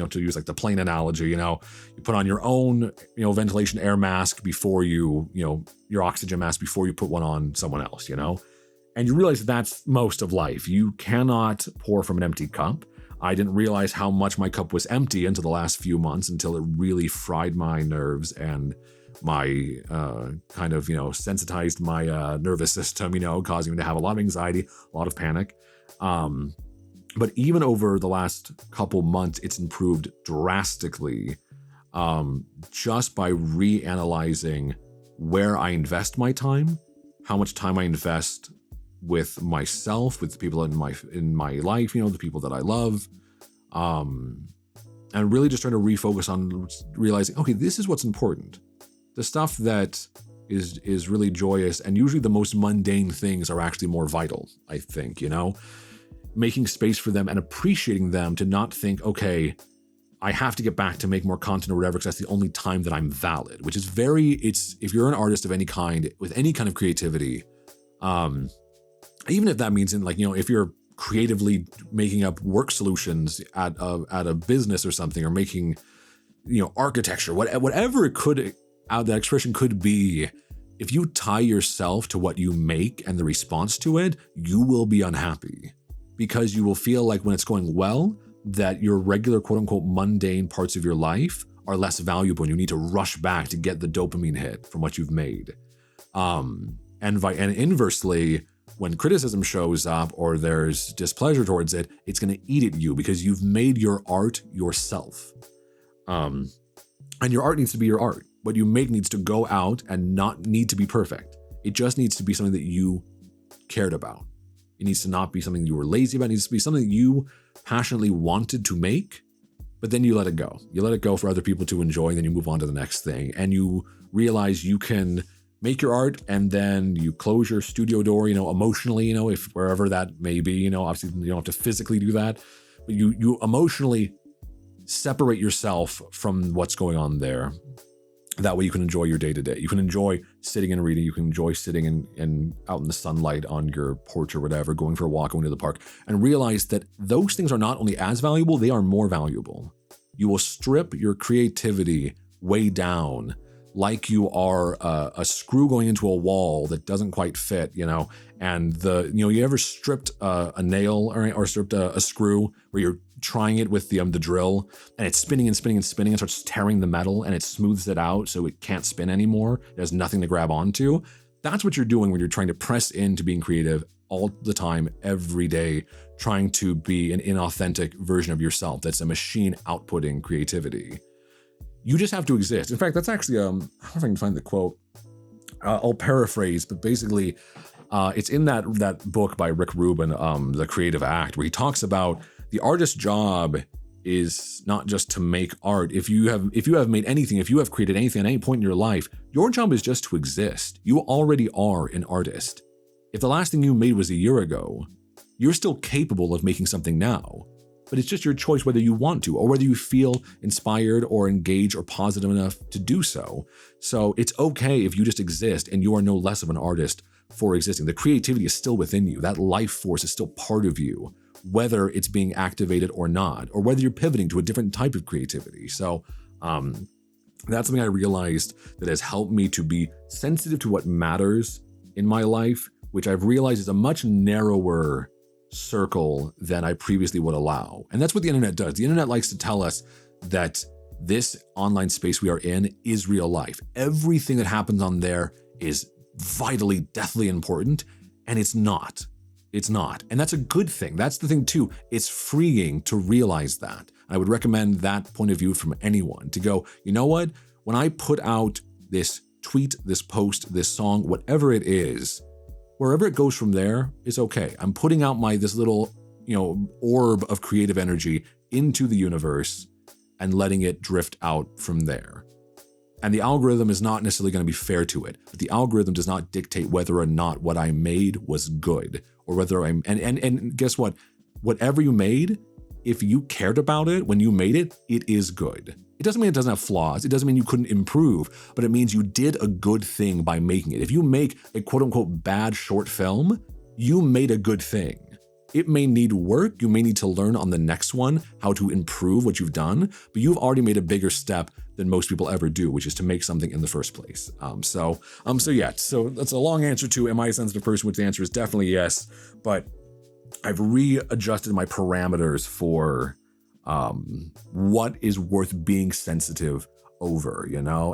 to use like the plane analogy, you know, you put on your own, you know, ventilation air mask before you know, your oxygen mask before you put one on someone else, you know, and you realize that's most of life. You cannot pour from an empty cup. I didn't realize how much my cup was empty until the last few months, until it really fried my nerves and my kind of, you know, sensitized my nervous system, you know, causing me to have a lot of anxiety, a lot of panic. But even over the last couple months, it's improved drastically just by reanalyzing where I invest my time, how much time I invest with myself, with the people in my life, you know, the people that I love, and really just trying to refocus on realizing, okay, this is what's important. The stuff that is really joyous, and usually the most mundane things are actually more vital, I think, you know, making space for them and appreciating them, to not think, okay, I have to get back to make more content or whatever, because that's the only time that I'm valid, which is if you're an artist of any kind, with any kind of creativity, even if that means in, like, you know, if you're creatively making up work solutions at a business or something, or making, you know, architecture, whatever it could, that expression could be, if you tie yourself to what you make and the response to it, you will be unhappy, because you will feel like when it's going well, that your regular quote unquote mundane parts of your life are less valuable, and you need to rush back to get the dopamine hit from what you've made. And inversely, when criticism shows up or there's displeasure towards it, it's going to eat at you, because you've made your art yourself. And your art needs to be your art. What you make needs to go out and not need to be perfect. It just needs to be something that you cared about. It needs to not be something you were lazy about. It needs to be something you passionately wanted to make, but then you let it go. You let it go for other people to enjoy, and then you move on to the next thing. And you realize you can make your art, and then you close your studio door, you know, emotionally, you know, if wherever that may be, you know, obviously you don't have to physically do that, but you emotionally separate yourself from what's going on there. That way you can enjoy your day to day. You can enjoy sitting and reading. You can enjoy sitting and out in the sunlight on your porch or whatever, going for a walk, going to the park, and realize that those things are not only as valuable, they are more valuable. You will strip your creativity way down, like you are a screw going into a wall that doesn't quite fit, you know, and you ever stripped a nail or stripped a screw where you're trying it with the drill, and it's spinning and spinning and spinning and starts tearing the metal, and it smooths it out so it can't spin anymore. It has nothing to grab onto. That's what you're doing when you're trying to press into being creative all the time, every day, trying to be an inauthentic version of yourself that's a machine outputting creativity. You just have to exist. In fact, that's actually, I don't know if I can find the quote. I'll paraphrase, but basically, it's in that book by Rick Rubin, The Creative Act, where he talks about the artist's job is not just to make art. If you have made anything, if you have created anything at any point in your life, your job is just to exist. You already are an artist. If the last thing you made was a year ago, you're still capable of making something now. But it's just your choice whether you want to, or whether you feel inspired or engaged or positive enough to do so. So it's okay if you just exist and you are no less of an artist for existing. The creativity is still within you. That life force is still part of you, whether it's being activated or not, or whether you're pivoting to a different type of creativity. So that's something I realized that has helped me to be sensitive to what matters in my life, which I've realized is a much narrower circle than I previously would allow. And that's what the internet does. The internet likes to tell us that this online space we are in is real life. Everything that happens on there is vitally, deathly important, and it's not. It's not. And that's a good thing. That's the thing too. It's freeing to realize that. I would recommend that point of view from anyone to go, you know what? When I put out this tweet, this post, this song, whatever it is, wherever it goes from there is okay. I'm putting out this little, orb of creative energy into the universe and letting it drift out from there. And the algorithm is not necessarily going to be fair to it, but the algorithm does not dictate whether or not what I made was good or whether and guess what? Whatever you made, if you cared about it when you made it, it is good. It doesn't mean it doesn't have flaws. It doesn't mean you couldn't improve, but it means you did a good thing by making it. If you make a quote unquote bad short film, you made a good thing. It may need work. You may need to learn on the next one how to improve what you've done, but you've already made a bigger step than most people ever do, which is to make something in the first place. So that's a long answer to, am I a sensitive person? Which the answer is definitely yes, but I've readjusted my parameters for what is worth being sensitive over,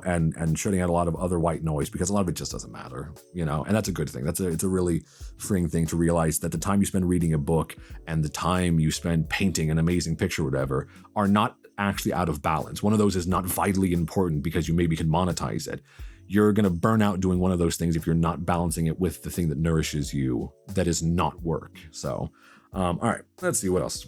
and shutting out a lot of other white noise, because a lot of it just doesn't matter, and that's a good thing. It's a really freeing thing to realize that the time you spend reading a book and the time you spend painting an amazing picture or whatever are not actually out of balance. One of those is not vitally important because you maybe can monetize it. You're going to burn out doing one of those things if you're not balancing it with the thing that nourishes you, that is not work. So, all right, let's see what else.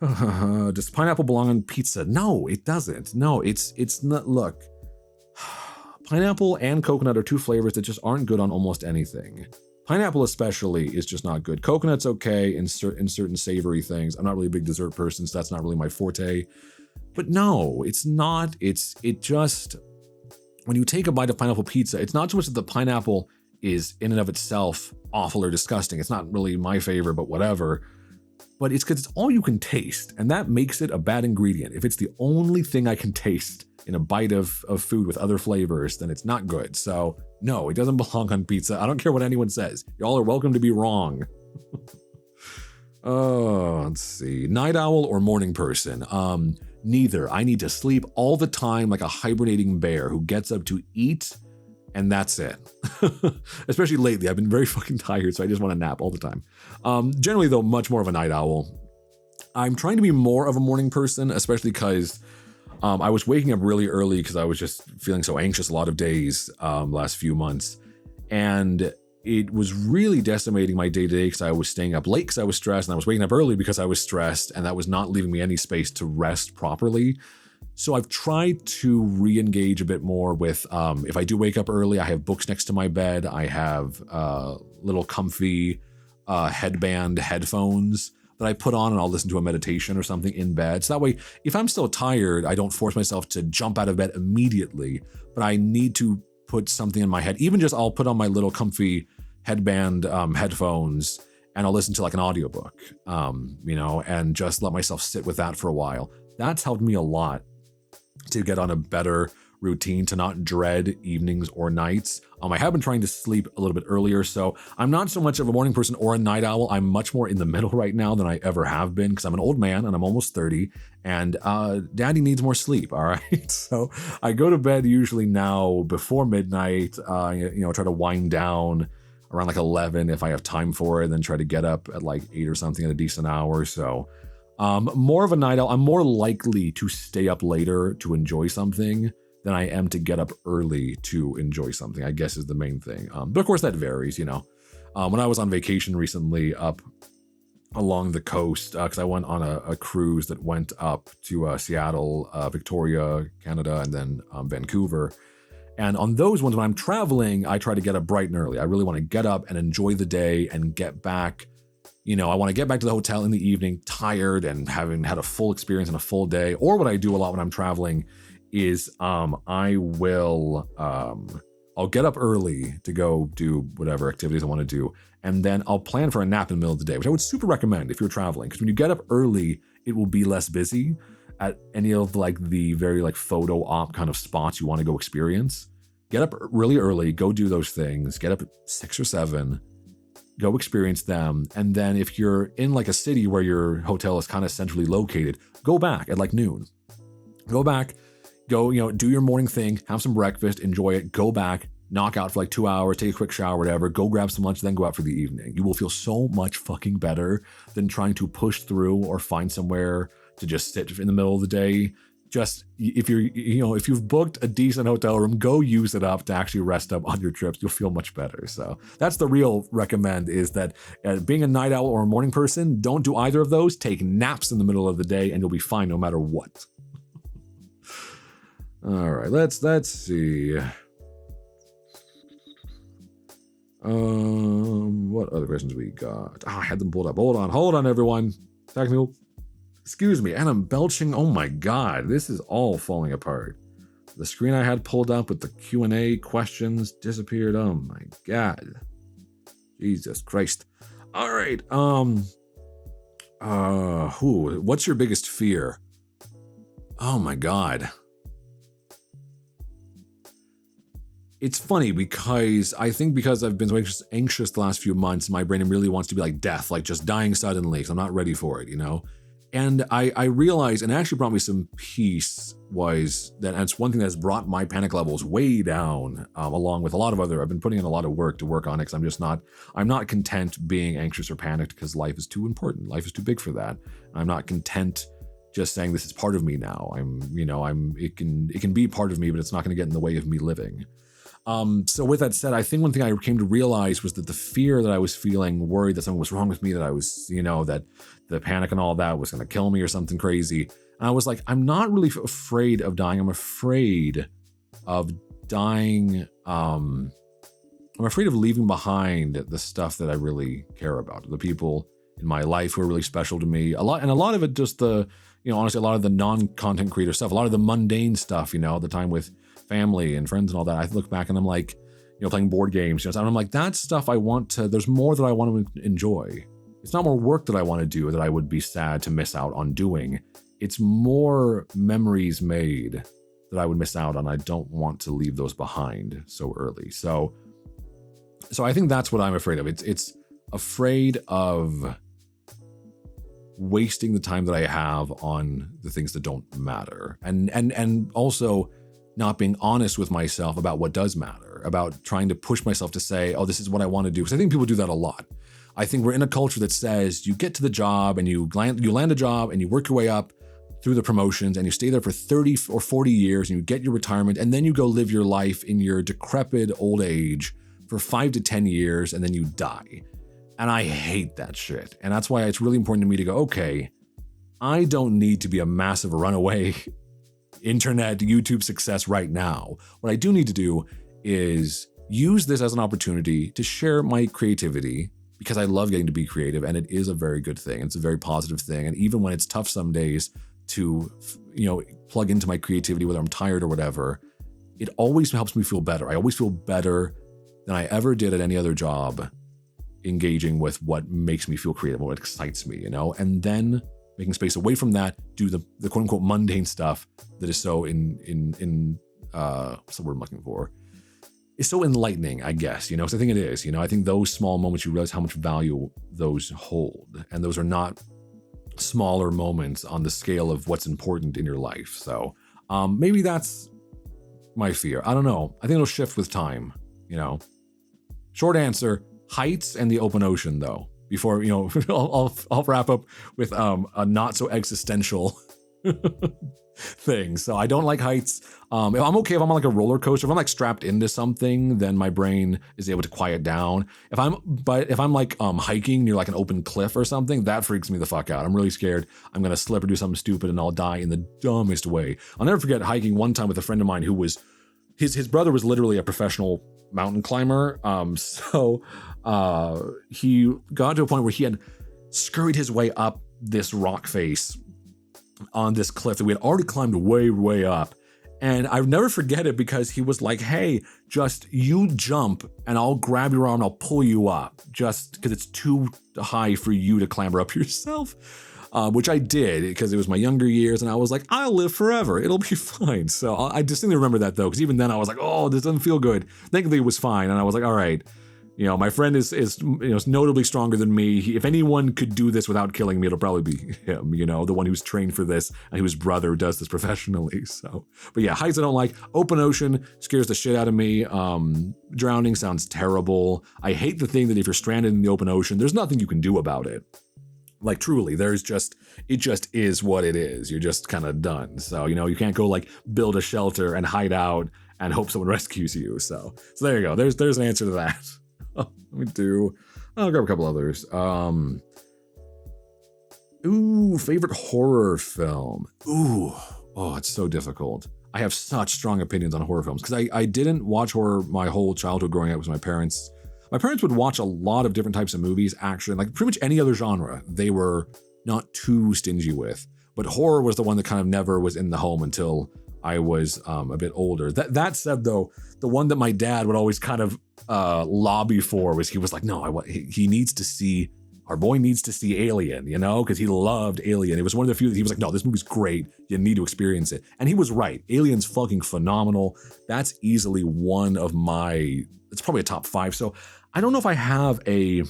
Does pineapple belong on pizza? No, it doesn't. No, it's not. Look, pineapple and coconut are two flavors that just aren't good on almost anything. Pineapple especially is just not good. Coconut's okay in certain savory things. I'm not really a big dessert person, so that's not really my forte. But no, it's not. It just, when you take a bite of pineapple pizza, it's not so much that the pineapple is in and of itself awful or disgusting. It's not really my favorite, but whatever. But it's because it's all you can taste, and that makes it a bad ingredient. If it's the only thing I can taste in a bite of food with other flavors, then it's not good. So no, it doesn't belong on pizza. I don't care what anyone says. Y'all are welcome to be wrong. Oh, let's see. Night owl or morning person? Neither. I need to sleep all the time like a hibernating bear who gets up to eat, and that's it. Especially lately, I've been very fucking tired, so I just want to nap all the time. Generally, though, much more of a night owl. I'm trying to be more of a morning person, especially because I was waking up really early because I was just feeling so anxious a lot of days last few months. And it was really decimating my day-to-day because I was staying up late because I was stressed, and I was waking up early because I was stressed, and that was not leaving me any space to rest properly. So I've tried to re-engage a bit more with, if I do wake up early, I have books next to my bed. I have little comfy headband headphones that I put on, and I'll listen to a meditation or something in bed. So that way, if I'm still tired, I don't force myself to jump out of bed immediately, but I need to put something in my head. Even just, I'll put on my little comfy headband headphones, and I'll listen to like an audiobook, and just let myself sit with that for a while. That's helped me a lot to get on a better routine, to not dread evenings or nights. I have been trying to sleep a little bit earlier, so I'm not so much of a morning person or a night owl. I'm much more in the middle right now than I ever have been, because I'm an old man and I'm almost 30, and daddy needs more sleep, all right? So I go to bed usually now before midnight, try to wind down around like 11 if I have time for it, and then try to get up at like 8 or something at a decent hour. So more of a night owl. I'm more likely to stay up later to enjoy something than I am to get up early to enjoy something, I guess is the main thing. But of course that varies, When I was on vacation recently up along the coast, because I went on a cruise that went up to Seattle, Victoria, Canada, and then Vancouver. And on those ones, when I'm traveling, I try to get up bright and early. I really want to get up and enjoy the day and get back. I want to get back to the hotel in the evening tired and having had a full experience and a full day. Or what I do a lot when I'm traveling is I'll get up early to go do whatever activities I want to do. And then I'll plan for a nap in the middle of the day, which I would super recommend if you're traveling. Because when you get up early, it will be less busy at any of like the very like photo op kind of spots you want to go experience. Get up really early, go do those things, get up at 6 or 7, go experience them. And then if you're in like a city where your hotel is kind of centrally located, go back at like noon. Go back, go, do your morning thing, have some breakfast, enjoy it, go back, knock out for like 2 hours, take a quick shower, whatever, go grab some lunch, then go out for the evening. You will feel so much fucking better than trying to push through or find somewhere to just sit in the middle of the day. Just if you've booked a decent hotel room, go use it up to actually rest up on your trips. You'll feel much better. So that's the real recommend, is that being a night owl or a morning person, don't do either of those. Take naps in the middle of the day and you'll be fine no matter what. All right, let's see. What other questions we got? I had them pulled up. Hold on, everyone. Technical. Excuse me, and I'm belching. Oh my God, this is all falling apart. The screen I had pulled up with the Q&A questions disappeared. Oh my God. Jesus Christ. All right. What's your biggest fear? Oh my God. It's funny because I think because I've been so anxious the last few months, my brain really wants to be like death, like just dying suddenly. So I'm not ready for it, And I realized, and it actually brought me some peace, was that, and it's one thing that's brought my panic levels way down, along with a lot of other, I've been putting in a lot of work to work on it, because I'm not content being anxious or panicked, because life is too important. Life is too big for that. I'm not content just saying this is part of me now. It can be part of me, but it's not going to get in the way of me living. So with that said, I think one thing I came to realize was that the fear that I was feeling, worried that something was wrong with me, that I was, that the panic and all that was going to kill me or something crazy. And I was like, I'm not really afraid of dying. I'm afraid of dying. I'm afraid of leaving behind the stuff that I really care about, the people in my life who are really special to me. A lot of it just honestly, a lot of the non-content creator stuff, a lot of the mundane stuff, the time with family and friends and all that. I look back and I'm like, playing board games, and I'm like, that stuff there's more that I want to enjoy. It's not more work that I want to do that I would be sad to miss out on doing. It's more memories made that I would miss out on. I don't want to leave those behind so early. So I think that's what I'm afraid of. It's afraid of wasting the time that I have on the things that don't matter. And also not being honest with myself about what does matter, about trying to push myself to say, oh, this is what I want to do. Because I think people do that a lot. I think we're in a culture that says you get to the job and you land a job and you work your way up through the promotions and you stay there for 30 or 40 years and you get your retirement, and then you go live your life in your decrepit old age for 5 to 10 years and then you die. And I hate that shit. And that's why it's really important to me to go, okay, I don't need to be a massive runaway internet, YouTube success right now. What I do need to do is use this as an opportunity to share my creativity, because I love getting to be creative, and it is a very good thing. It's a very positive thing. And even when it's tough some days to, plug into my creativity, whether I'm tired or whatever, it always helps me feel better. I always feel better than I ever did at any other job, engaging with what makes me feel creative, what excites me, and then making space away from that, do the quote unquote mundane stuff that is so what's the word I'm looking for? It's so enlightening, I guess, so I think it is, I think those small moments, you realize how much value those hold. And those are not smaller moments on the scale of what's important in your life. So maybe that's my fear. I don't know. I think it'll shift with time, Short answer, heights and the open ocean, though. Before, I'll wrap up with a not so existential thing. So I don't like heights. I'm okay if I'm on like a roller coaster. If I'm like strapped into something, then my brain is able to quiet down. If I'm like hiking near like an open cliff or something, that freaks me the fuck out. I'm really scared I'm gonna slip or do something stupid and I'll die in the dumbest way. I'll never forget hiking one time with a friend of mine who was his brother was literally a professional mountain climber. He got to a point where he had scurried his way up this rock face on this cliff that we had already climbed way, way up. And I'll never forget it because he was like, hey, just you jump and I'll grab your arm and I'll pull you up, just because it's too high for you to clamber up yourself. Which I did because it was my younger years and I was like, I'll live forever. It'll be fine. So I distinctly remember that though, because even then I was like, oh, this doesn't feel good. Thankfully it was fine. And I was like, all right, My friend is notably stronger than me. If anyone could do this without killing me, it'll probably be him, the one who's trained for this and whose brother does this professionally. So, but yeah, heights I don't like. Open ocean scares the shit out of me. Drowning sounds terrible. I hate the thing that if you're stranded in the open ocean, there's nothing you can do about it. Like truly, it just is what it is. You're just kind of done. So, you can't go like build a shelter and hide out and hope someone rescues you. So there you go. There's an answer to that. I'll grab a couple others. Favorite horror film. It's so difficult. I have such strong opinions on horror films because I didn't watch horror my whole childhood growing up with my parents. My parents would watch a lot of different types of movies, actually, like pretty much any other genre they were not too stingy with. But horror was the one that kind of never was in the home until I was a bit older. That said, though, the one that my dad would always kind of lobby for was, he was like, no, he needs to see, our boy needs to see Alien, because he loved Alien. It was one of the few that he was like, no, this movie's great. You need to experience it. And he was right. Alien's fucking phenomenal. That's easily one of it's probably a top 5. So I don't know if I have a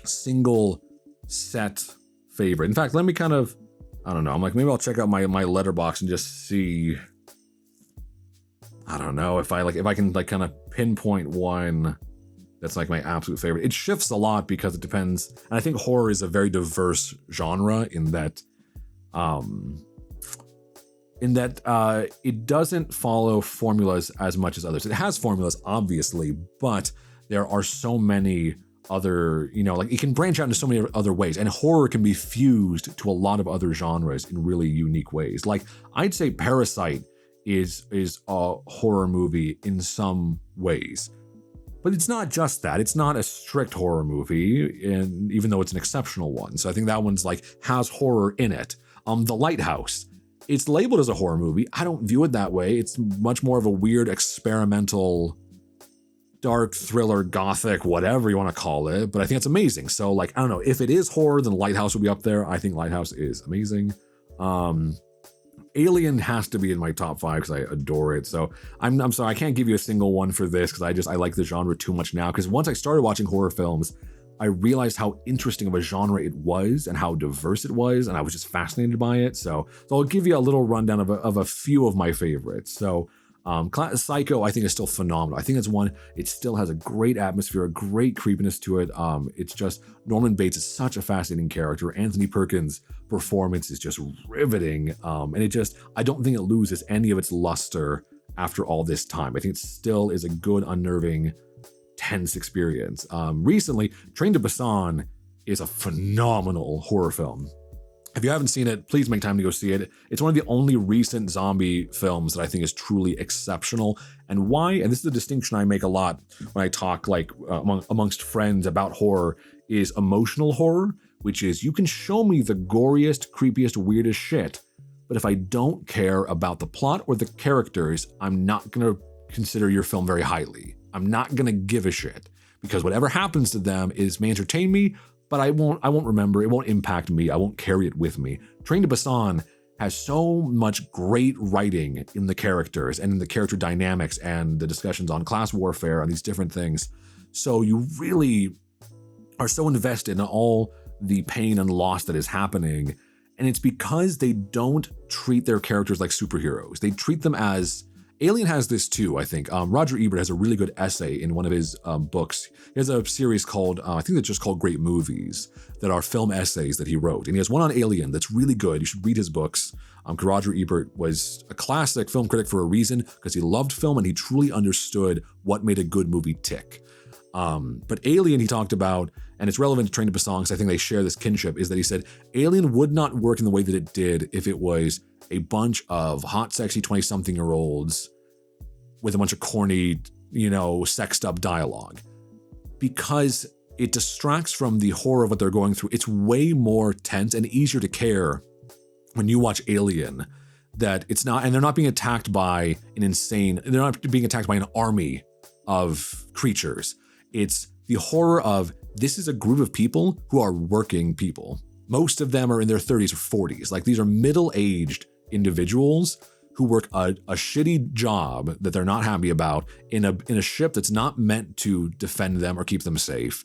single set favorite. In fact, let me kind of, I don't know. I'm like, maybe I'll check out my letterbox and just see. I don't know if I can kind of pinpoint one that's like my absolute favorite. It shifts a lot because it depends. And I think horror is a very diverse genre in that it doesn't follow formulas as much as others. It has formulas, obviously, but there are so many other, like it can branch out into so many other ways, and horror can be fused to a lot of other genres in really unique ways. Like I'd say Parasite is a horror movie in some ways, but it's not just that. It's not a strict horror movie, and even though it's an exceptional one. So I think that one's like has horror in it. The Lighthouse, it's labeled as a horror movie. I don't view it that way. It's much more of a weird experimental dark thriller, gothic, whatever you want to call it, but I think it's amazing. So like, I don't know, if it is horror, then Lighthouse will be up there. I think Lighthouse is amazing. Alien has to be in my top 5 because I adore it. So I'm sorry, I can't give you a single one for this because I like the genre too much now. Because once I started watching horror films, I realized how interesting of a genre it was and how diverse it was, and I was just fascinated by it. So I'll give you a little rundown of a few of my favorites. So Psycho, I think, is still phenomenal. I think it's one, it still has a great atmosphere, a great creepiness to it. It's just, Norman Bates is such a fascinating character. Anthony Perkins' performance is just riveting. And I don't think it loses any of its luster after all this time. I think it still is a good, unnerving, tense experience. Recently, Train to Busan is a phenomenal horror film. If you haven't seen it, please make time to go see it. It's one of the only recent zombie films that I think is truly exceptional. And why, and this is a distinction I make a lot when I talk like amongst friends about horror, is emotional horror, which is you can show me the goriest, creepiest, weirdest shit, but if I don't care about the plot or the characters, I'm not going to consider your film very highly. I'm not going to give a shit because whatever happens to them may entertain me, but I won't remember, it won't impact me, I won't carry it with me. Train to Busan has so much great writing in the characters and in the character dynamics and the discussions on class warfare and these different things. So you really are so invested in all the pain and loss that is happening. And it's because they don't treat their characters like superheroes. They treat them as, Alien has this too, I think. Roger Ebert has a really good essay in one of his books. He has a series called, I think it's just called Great Movies, that are film essays that he wrote. And he has one on Alien that's really good. You should read his books. Because Roger Ebert was a classic film critic for a reason, because he loved film and he truly understood what made a good movie tick. But Alien, he talked about, and it's relevant to Train to Busan because I think they share this kinship, is that he said Alien would not work in the way that it did if it was a bunch of hot, sexy 20-something-year-olds with a bunch of corny, sexed up dialogue. Because it distracts from the horror of what they're going through. It's way more tense and easier to care when you watch Alien, that it's not, and they're not being attacked by they're not being attacked by an army of creatures. It's the horror of, this is a group of people who are working people. Most of them are in their 30s or 40s. Like, these are middle-aged individuals who work a shitty job that they're not happy about in a ship that's not meant to defend them or keep them safe.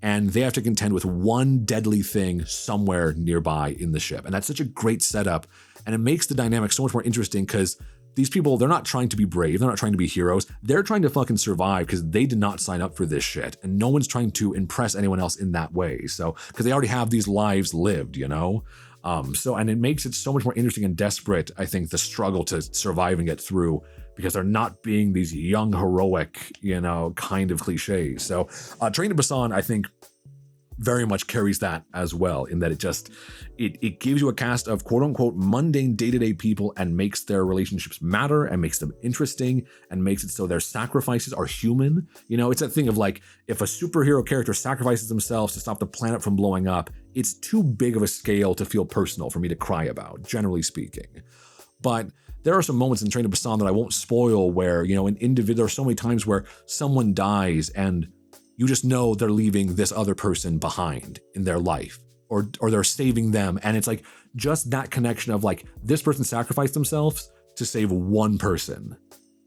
And they have to contend with one deadly thing somewhere nearby in the ship. And that's such a great setup. And it makes the dynamic so much more interesting because these people, they're not trying to be brave. They're not trying to be heroes. They're trying to fucking survive because they did not sign up for this shit. And no one's trying to impress anyone else in that way. So, because they already have these lives lived, you know? And it makes it so much more interesting and desperate, I think, the struggle to survive and get through, because they're not being these young, heroic, kind of cliches. So Train to Busan, I think, very much carries that as well, in that it gives you a cast of quote unquote mundane day-to-day people and makes their relationships matter and makes them interesting and makes it so their sacrifices are human. It's that thing of like, if a superhero character sacrifices themselves to stop the planet from blowing up, it's too big of a scale to feel personal for me to cry about, generally speaking. But there are some moments in Train to Busan that I won't spoil where, there are so many times where someone dies and you just know they're leaving this other person behind in their life, or they're saving them. And it's like just that connection of like, this person sacrificed themselves to save one person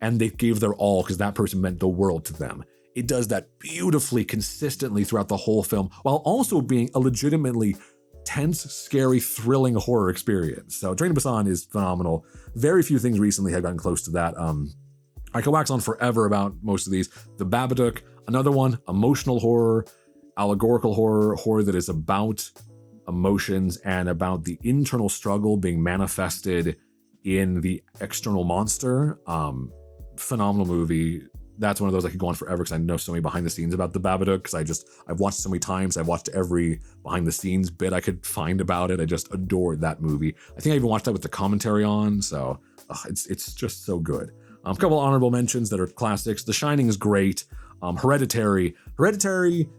and they gave their all because that person meant the world to them. It does that beautifully, consistently throughout the whole film, while also being a legitimately tense, scary, thrilling horror experience. So Train to Busan is phenomenal. Very few things recently have gotten close to that. I could wax on forever about most of these. The Babadook, another one, emotional horror, allegorical horror that is about emotions and about the internal struggle being manifested in the external monster. Phenomenal movie. That's one of those I could go on forever because I know so many behind the scenes about the Babadook, because I've watched so many times. I've watched every behind the scenes bit I could find about it. I just adored that movie. I think I even watched that with the commentary on, so it's just so good. A couple of honorable mentions that are classics. The Shining is great. Hereditary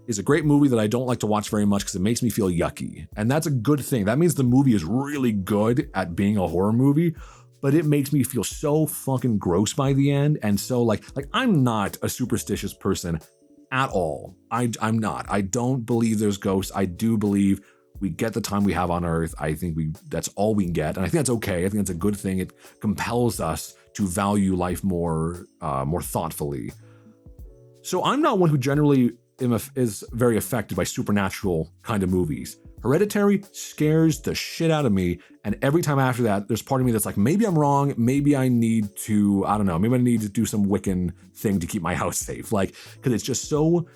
is a great movie that I don't like to watch very much because it makes me feel yucky. And that's a good thing. That means the movie is really good at being a horror movie, but it makes me feel so fucking gross by the end. And so like I'm not a superstitious person at all. I'm not. I don't believe there's ghosts. I do believe we get the time we have on Earth. I think that's all we get. And I think that's okay. I think that's a good thing. It compels us to value life more thoughtfully. So I'm not one who generally is very affected by supernatural kind of movies. Hereditary scares the shit out of me. And every time after that, there's part of me that's like, maybe I'm wrong. Maybe I need to, I don't know, maybe I need to do some Wiccan thing to keep my house safe. Like, because it's just so,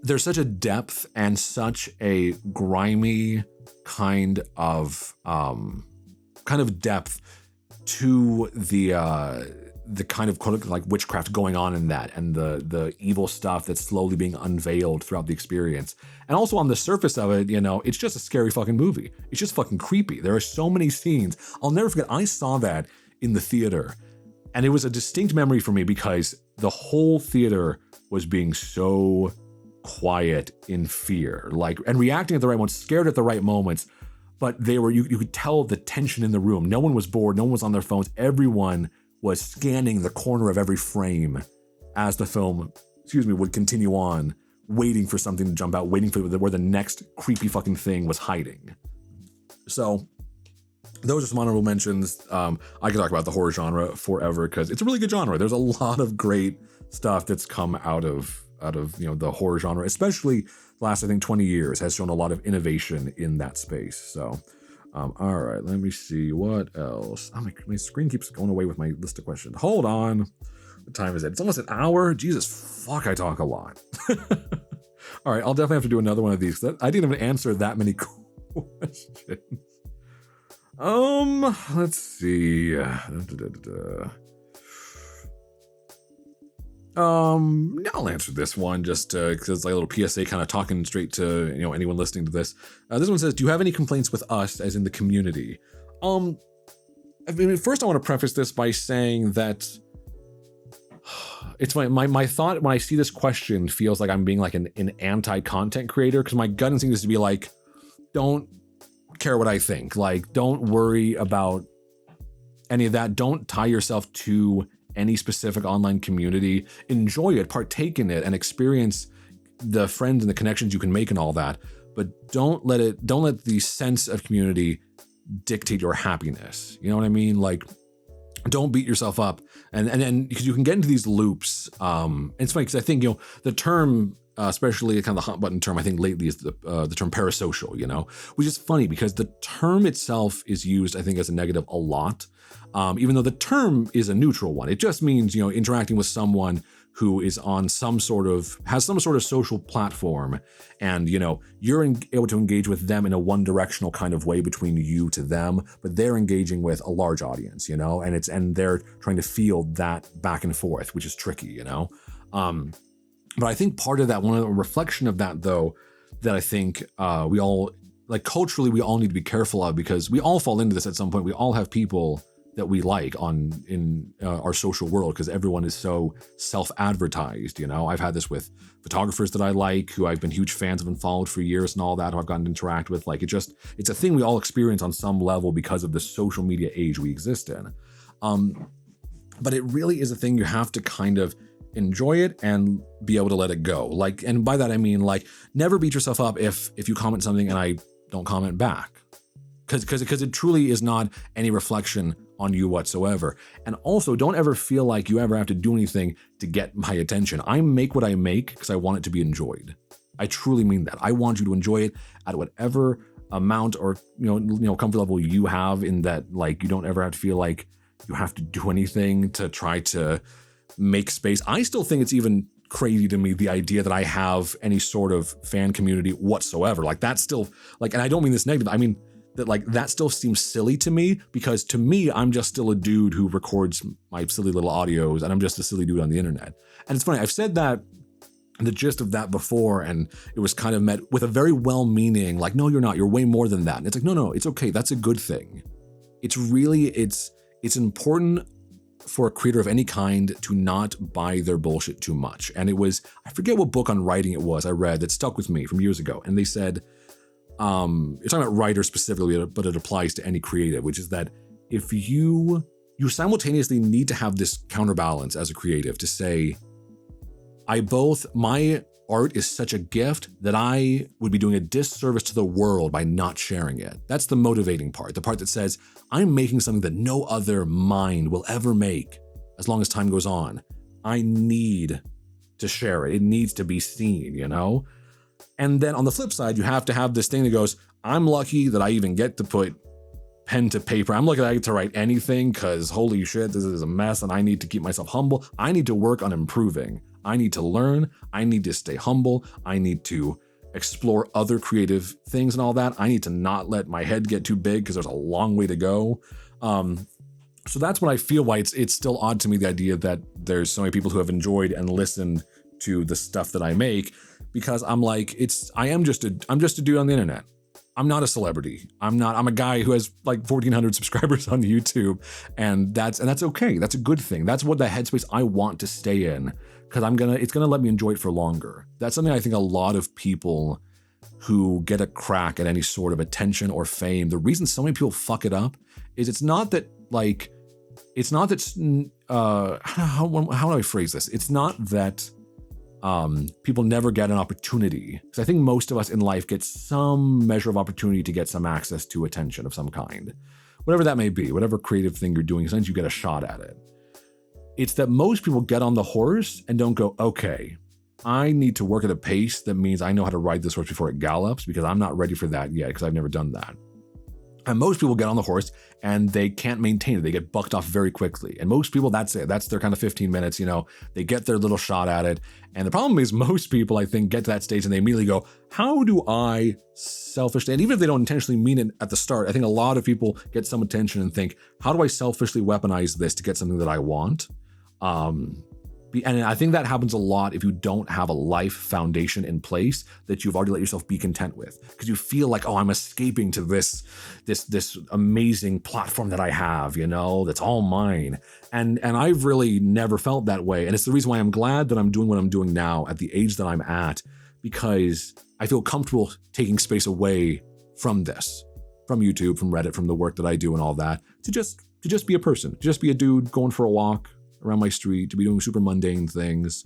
there's such a depth and such a grimy kind of depth to the kind of quote like witchcraft going on in that, and the evil stuff that's slowly being unveiled throughout the experience. And also on the surface of it, it's just a scary fucking movie. It's just fucking creepy. There are so many scenes. I'll never forget, I saw that in the theater, and it was a distinct memory for me because the whole theater was being so quiet in fear, and reacting at the right moments, scared at the right moments. But they were, you could tell the tension in the room. No one was bored. No one was on their phones. Everyone was scanning the corner of every frame as the film, would continue on, waiting for something to jump out, waiting for where the next creepy fucking thing was hiding. So those are some honorable mentions. I could talk about the horror genre forever because it's a really good genre. There's a lot of great stuff that's come out of the horror genre, especially the last, I think, 20 years has shown a lot of innovation in that space. So, all right, let me see what else. Oh, my screen keeps going away with my list of questions. Hold on. What time is it? It's almost an hour. Jesus, fuck, I talk a lot. All right, I'll definitely have to do another one of these. I didn't even answer that many questions. Let's see. I'll answer this one just because it's like a little PSA, kind of talking straight to anyone listening to this. This one says, "Do you have any complaints with us, as in the community?" First I want to preface this by saying that it's my thought when I see this question feels like I'm being like an anti-content creator, because my gut instinct is to be like, don't care what I think. Like, don't worry about any of that. Don't tie yourself to any specific online community. Enjoy it, partake in it, and experience the friends and the connections you can make and all that. But don't let the sense of community dictate your happiness. You know what I mean? Like, don't beat yourself up. And then because you can get into these loops. And it's funny because I think, the term, especially kind of the hot button term, I think lately is the term parasocial, which is funny because the term itself is used, I think, as a negative a lot. Even though the term is a neutral one. It just means, interacting with someone who is on has some sort of social platform, and, you're able to engage with them in a one-directional kind of way between you to them, but they're engaging with a large audience, and they're trying to feel that back and forth, which is tricky, But I think part of that, one of the reflection of that, though, that I think we all, like, culturally, we all need to be careful of, because we all fall into this at some point. We all have people that we like in our social world, because everyone is so self-advertised. I've had this with photographers that I like, who I've been huge fans of and followed for years and all that, who I've gotten to interact with. Like, it's a thing we all experience on some level because of the social media age we exist in. But it really is a thing you have to kind of enjoy it and be able to let it go. Like, and by that I mean, like, never beat yourself up if you comment something and I don't comment back, because it truly is not any reflection on you whatsoever. And also, don't ever feel like you ever have to do anything to get my attention. I make what I make because I want it to be enjoyed. I truly mean that. I want you to enjoy it at whatever amount or comfort level you have, in that, like, you don't ever have to feel like you have to do anything to try to make space. I still think it's even crazy to me, the idea that I have any sort of fan community whatsoever. Like, that's still, like, and I don't mean this negative, I mean that, like, that still seems silly to me, because to me, I'm just still a dude who records my silly little audios, and I'm just a silly dude on the internet. And it's funny, I've said that, the gist of that before, and it was kind of met with a very well-meaning, like, no, you're not, you're way more than that. And it's like, no, it's okay, that's a good thing. It's really, it's important for a creator of any kind to not buy their bullshit too much. And it was, I forget what book on writing it was I read that stuck with me from years ago. And they said, you're talking about writers specifically, but it applies to any creative, which is that if you simultaneously need to have this counterbalance as a creative to say, my art is such a gift that I would be doing a disservice to the world by not sharing it. That's the motivating part, the part that says, I'm making something that no other mind will ever make as long as time goes on. I need to share it. It needs to be seen, And then on the flip side, you have to have this thing that goes, I'm lucky that I even get to put pen to paper. I'm lucky that I get to write anything, because holy shit, this is a mess and I need to keep myself humble. I need to work on improving. I need to learn. I need to stay humble. I need to explore other creative things and all that. I need to not let my head get too big, because there's a long way to go. So that's what I feel why it's still odd to me, the idea that there's so many people who have enjoyed and listened to the stuff that I make, because I'm like, I'm just a dude on the internet. I'm not a celebrity. I'm a guy who has like 1,400 subscribers on YouTube, and that's okay. That's a good thing. That's what the headspace I want to stay in, because it's gonna let me enjoy it for longer. That's something I think a lot of people who get a crack at any sort of attention or fame, the reason so many people fuck it up is how do I phrase this? It's not that people never get an opportunity, because I think most of us in life get some measure of opportunity to get some access to attention of some kind, whatever that may be, whatever creative thing you're doing, sometimes you get a shot at it. It's that most people get on the horse and don't go, okay, I need to work at a pace that means I know how to ride this horse before it gallops, because I'm not ready for that yet, because I've never done that. And most people get on the horse and they can't maintain it. They get bucked off very quickly. And most people, that's it. That's their kind of 15 minutes, they get their little shot at it. And the problem is most people, I think, get to that stage and they immediately go, how do I selfishly, and even if they don't intentionally mean it at the start, I think a lot of people get some attention and think, how do I selfishly weaponize this to get something that I want? And I think that happens a lot if you don't have a life foundation in place that you've already let yourself be content with, because you feel like, oh, I'm escaping to this amazing platform that I have, that's all mine. And I've really never felt that way. And it's the reason why I'm glad that I'm doing what I'm doing now at the age that I'm at, because I feel comfortable taking space away from this, from YouTube, from Reddit, from the work that I do and all that, to just be a person, to just be a dude going for a walk around my street, to be doing super mundane things,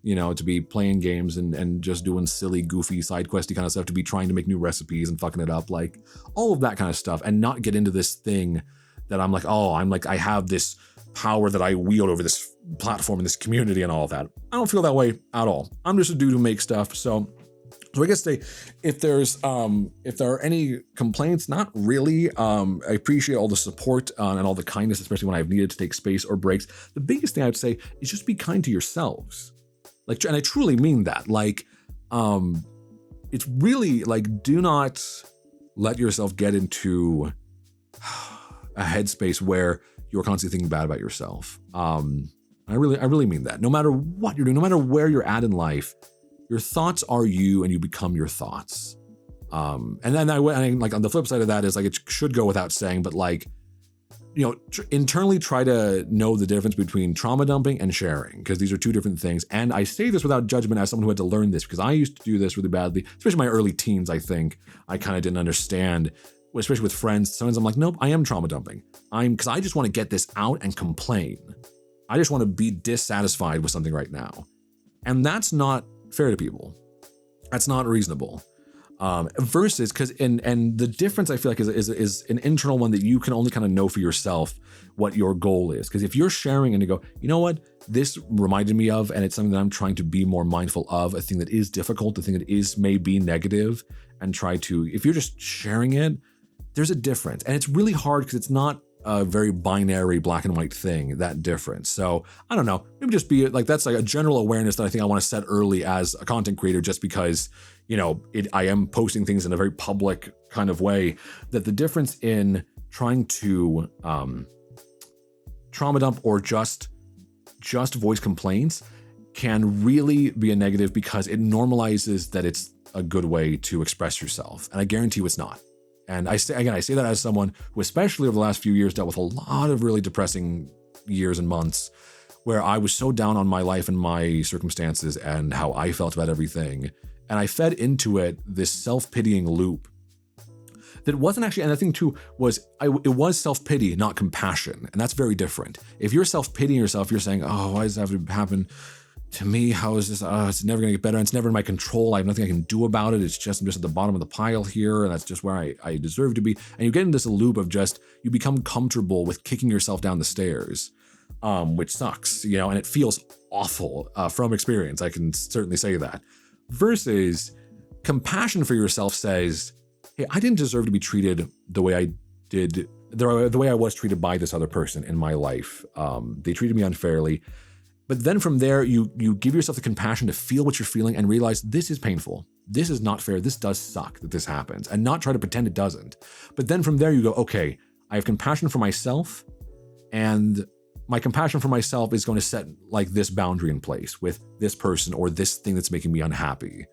to be playing games and just doing silly, goofy, side questy kind of stuff, to be trying to make new recipes and fucking it up, like all of that kind of stuff, and not get into this thing that I'm like, oh, I have this power that I wield over this platform and this community and all of that. I don't feel that way at all. I'm just a dude who makes stuff. So I guess if there are any complaints, not really. I appreciate all the support and all the kindness, especially when I've needed to take space or breaks. The biggest thing I would say is just be kind to yourselves. Like, and I truly mean that. Like, it's really like, do not let yourself get into a headspace where you're constantly thinking bad about yourself. I really mean that. No matter what you're doing, no matter where you're at in life, your thoughts are you, and you become your thoughts. And then like on the flip side of that is like, it should go without saying, but like, internally try to know the difference between trauma dumping and sharing, because these are two different things. And I say this without judgment as someone who had to learn this, because I used to do this really badly, especially in my early teens. I think I kind of didn't understand, especially with friends. Sometimes I'm like, nope, I am trauma dumping. Because I just want to get this out and complain. I just want to be dissatisfied with something right now. And that's not fair to people. That's not reasonable. Versus, and the difference I feel like is an internal one that you can only kind of know for yourself what your goal is. Because if you're sharing and you go, you know what, this reminded me of, and it's something that I'm trying to be more mindful of, a thing that is difficult, a thing that is maybe negative, and try to, if you're just sharing it, there's a difference. And it's really hard because it's not a very binary black and white thing, that difference. So I don't know, maybe just be like, that's like a general awareness that I think I want to set early as a content creator, just because, I am posting things in a very public kind of way, that the difference in trying to trauma dump or just voice complaints can really be a negative, because it normalizes that it's a good way to express yourself. And I guarantee you it's not. And I say that as someone who, especially over the last few years, dealt with a lot of really depressing years and months where I was so down on my life and my circumstances and how I felt about everything. And I fed into it this self-pitying loop that wasn't actually, and the thing too was, it was self-pity, not compassion. And that's very different. If you're self-pitying yourself, you're saying, oh, why does this have to happen to me? How is this? It's never going to get better. It's never in my control. I have nothing I can do about it. I'm just at the bottom of the pile here, and that's just where I deserve to be. And you get in this loop of you become comfortable with kicking yourself down the stairs, which sucks, and it feels awful from experience. I can certainly say that. Versus compassion for yourself says, hey, I didn't deserve to be treated the way I did, the way I was treated by this other person in my life. They treated me unfairly. But then from there, you give yourself the compassion to feel what you're feeling and realize this is painful. This is not fair. This does suck that this happens, and not try to pretend it doesn't. But then from there you go, okay, I have compassion for myself, and my compassion for myself is going to set like this boundary in place with this person or this thing that's making me unhappy.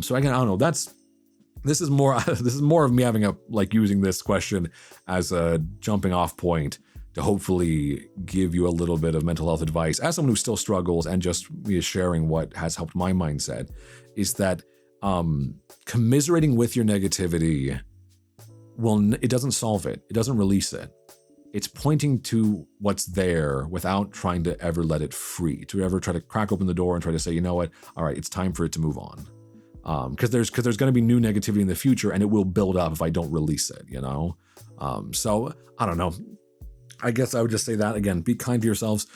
So again, I don't know, this is more of me having using this question as a jumping off point to hopefully give you a little bit of mental health advice as someone who still struggles, and just sharing what has helped my mindset is that commiserating with your negativity it doesn't solve it. It doesn't release it. It's pointing to what's there without trying to ever let it free, to ever try to crack open the door and try to say, you know what, all right, it's time for it to move on. Because there's going to be new negativity in the future, and it will build up if I don't release it, So I don't know. I guess I would just say that again, be kind to yourselves.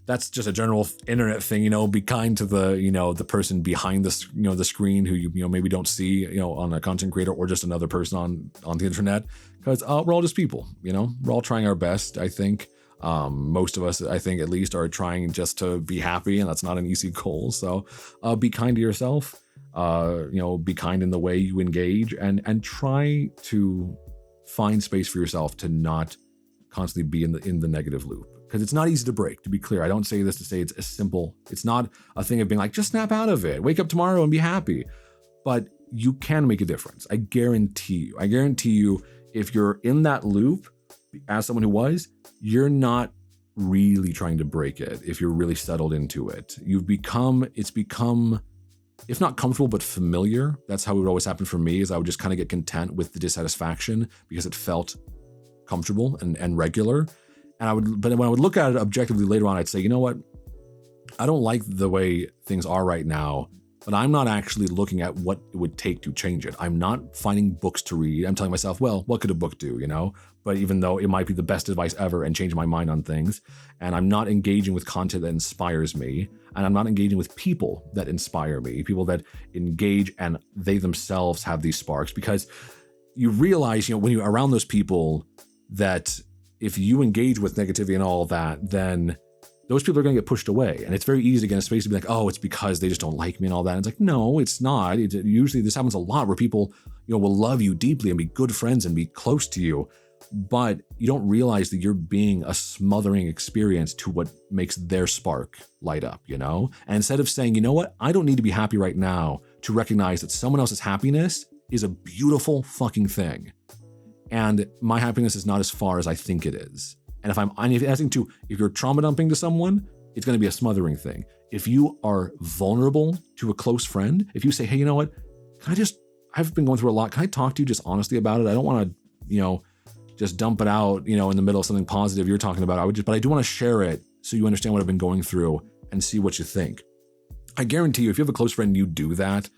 That's just a general internet thing, be kind to the person behind the, the screen who you maybe don't see, on a content creator, or just another person on the internet, because we're all just people, we're all trying our best. I think most of us, I think at least, are trying just to be happy, and that's not an easy goal. So be kind to yourself, be kind in the way you engage, and try to find space for yourself to not constantly be in the negative loop, because it's not easy to break. To be clear, I don't say this to say it's as simple. It's not a thing of being like, just snap out of it, wake up tomorrow and be happy. But you can make a difference. I guarantee you, if you're in that loop, as someone who was, you're not really trying to break it. If you're really settled into it, it's become, if not comfortable, but familiar. That's how it would always happen for me, is I would just kind of get content with the dissatisfaction because it felt comfortable and regular. But when I would look at it objectively later on, I'd say, you know what? I don't like the way things are right now, but I'm not actually looking at what it would take to change it. I'm not finding books to read. I'm telling myself, well, what could a book do, you know? But even though it might be the best advice ever and change my mind on things, and I'm not engaging with content that inspires me, and I'm not engaging with people that inspire me, people that engage and they themselves have these sparks, because you realize, you know, when you're around those people, that if you engage with negativity and all of that, then those people are going to get pushed away. And it's very easy to get in a space to be like, oh, it's because they just don't like me and all that. And it's like, no, it's not. Usually this happens a lot where people, you know, will love you deeply and be good friends and be close to you. But you don't realize that you're being a smothering experience to what makes their spark light up, you know? And instead of saying, you know what, I don't need to be happy right now, to recognize that someone else's happiness is a beautiful fucking thing. And my happiness is not as far as I think it is. And if you're trauma dumping to someone, it's going to be a smothering thing. If you are vulnerable to a close friend, if you say, hey, you know what, I've been going through a lot. Can I talk to you just honestly about it? I don't want to, you know, just dump it out, you know, in the middle of something positive you're talking about. But I do want to share it so you understand what I've been going through and see what you think. I guarantee you, if you have a close friend, you do that,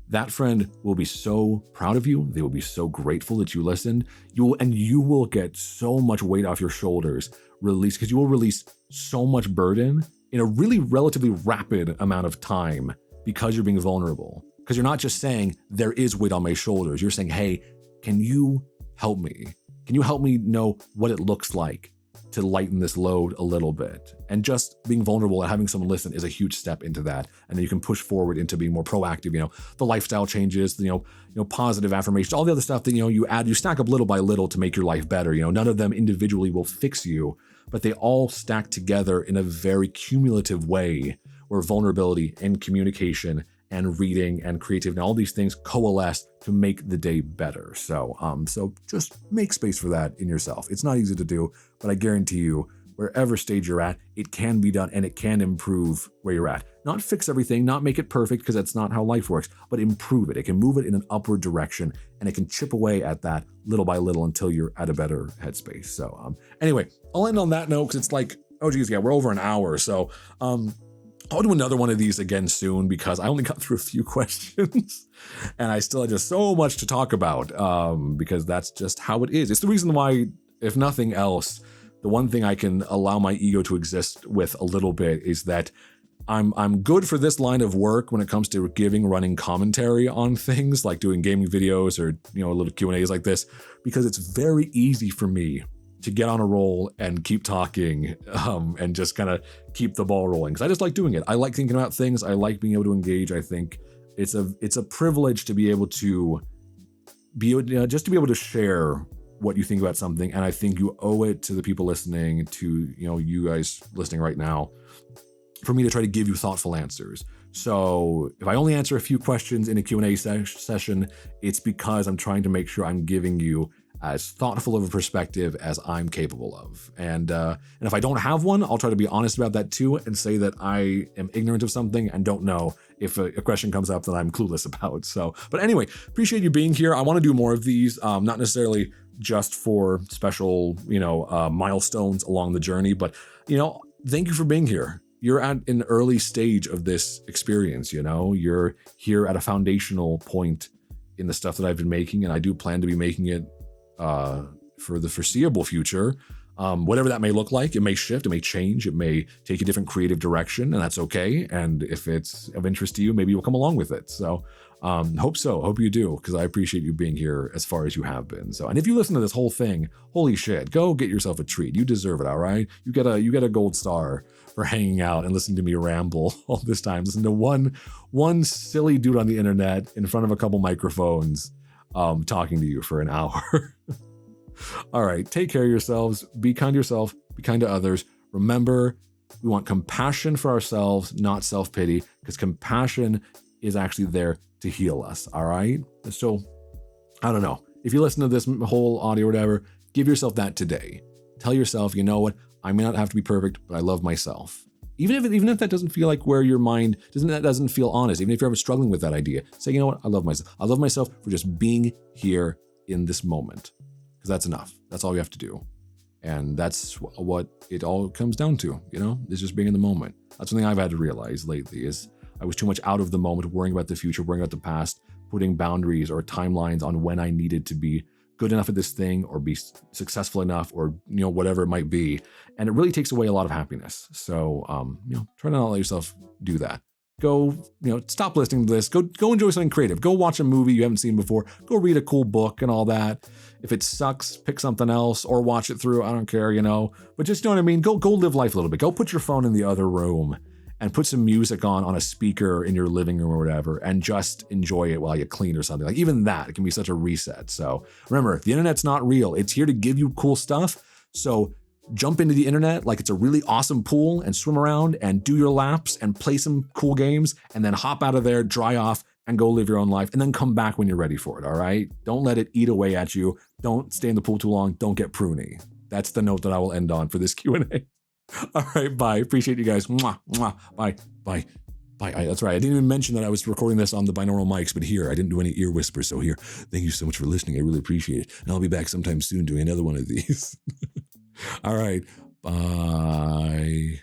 that friend will be so proud of you. They will be so grateful that you listened. You will get so much weight off your shoulders released, because you will release so much burden in a really relatively rapid amount of time, because you're being vulnerable. Because you're not just saying, there is weight on my shoulders. You're saying, hey, can you help me? Can you help me know what it looks like to lighten this load a little bit? And just being vulnerable and having someone listen is a huge step into that. And then you can push forward into being more proactive, you know, the lifestyle changes, you know, positive affirmations, all the other stuff that, you know, you stack up little by little to make your life better. You know, none of them individually will fix you, but they all stack together in a very cumulative way, where vulnerability and communication and reading and creativity and all these things coalesce to make the day better. So just make space for that in yourself. It's not easy to do, but I guarantee you, wherever stage you're at, it can be done, and it can improve where you're at. Not fix everything, not make it perfect, because that's not how life works, but improve it. It can move it in an upward direction, and it can chip away at that little by little until you're at a better headspace. So anyway, I'll end on that note, because it's like, oh geez, yeah, we're over an hour. So I'll do another one of these again soon, because I only got through a few questions and I still had just so much to talk about, because that's just how it is. It's the reason why, if nothing else, the one thing I can allow my ego to exist with a little bit is that I'm good for this line of work when it comes to running commentary on things, like doing gaming videos or, you know, little Q&As like this, because it's very easy for me to get on a roll and keep talking, and just kind of keep the ball rolling, because I just like doing it. I like thinking about things. I like being able to engage. I think it's a privilege to be able to just to be able to share what you think about something. And I think you owe it to the people listening, to, you know, you guys listening right now, for me to try to give you thoughtful answers. So if I only answer a few questions in a Q&A session, it's because I'm trying to make sure I'm giving you as thoughtful of a perspective as I'm capable of. And if I don't have one, I'll try to be honest about that too, and say that I am ignorant of something and don't know if a question comes up that I'm clueless about. So, but anyway, appreciate you being here. I want to do more of these, not necessarily just for special, you know, milestones along the journey, but, you know, thank you for being here. You're at an early stage of this experience, you know, you're here at a foundational point in the stuff that I've been making, and I do plan to be making it for the foreseeable future. Whatever that may look like, it may shift, it may change, it may take a different creative direction, and that's okay. And if it's of interest to you, maybe you'll come along with it. So hope you do, because I appreciate you being here as far as you have been. So, and if you listen to this whole thing, holy shit, go get yourself a treat. You deserve it, all right? You get a gold star for hanging out and listening to me ramble all this time. Listen to one silly dude on the internet in front of a couple microphones, talking to you for an hour. All right, take care of yourselves. Be kind to yourself. Be kind to others. Remember, we want compassion for ourselves, not self-pity, because compassion is actually there to heal us. All right. So I don't know. If you listen to this whole audio or whatever, give yourself that today. Tell yourself, you know what? I may not have to be perfect, but I love myself. Even if that doesn't feel like where your mind doesn't feel honest, even if you're ever struggling with that idea, say, you know what? I love myself. I love myself for just being here in this moment, because that's enough. That's all you have to do. And that's what it all comes down to, you know, is just being in the moment. That's something I've had to realize lately is I was too much out of the moment, worrying about the future, worrying about the past, putting boundaries or timelines on when I needed to be good enough at this thing or be successful enough or, you know, whatever it might be. And it really takes away a lot of happiness. So, you know, try to not let yourself do that. Go, you know, stop listening to this. Go enjoy something creative. Go watch a movie you haven't seen before. Go read a cool book and all that. If it sucks, pick something else or watch it through. I don't care, you know. But just, you know what I mean? Go live life a little bit. Go put your phone in the other room and put some music on a speaker in your living room or whatever, and just enjoy it while you clean or something. Like even that, it can be such a reset. So remember, the internet's not real. It's here to give you cool stuff. So jump into the internet like it's a really awesome pool and swim around and do your laps and play some cool games and then hop out of there, dry off, and go live your own life and then come back when you're ready for it, all right? Don't let it eat away at you. Don't stay in the pool too long. Don't get pruny. That's the note that I will end on for this Q&A. All right, bye. Appreciate you guys. Mwah, mwah. Bye, bye, bye. That's right. I didn't even mention that I was recording this on the binaural mics, but here, I didn't do any ear whispers. So here, thank you so much for listening. I really appreciate it. And I'll be back sometime soon doing another one of these. All right, bye.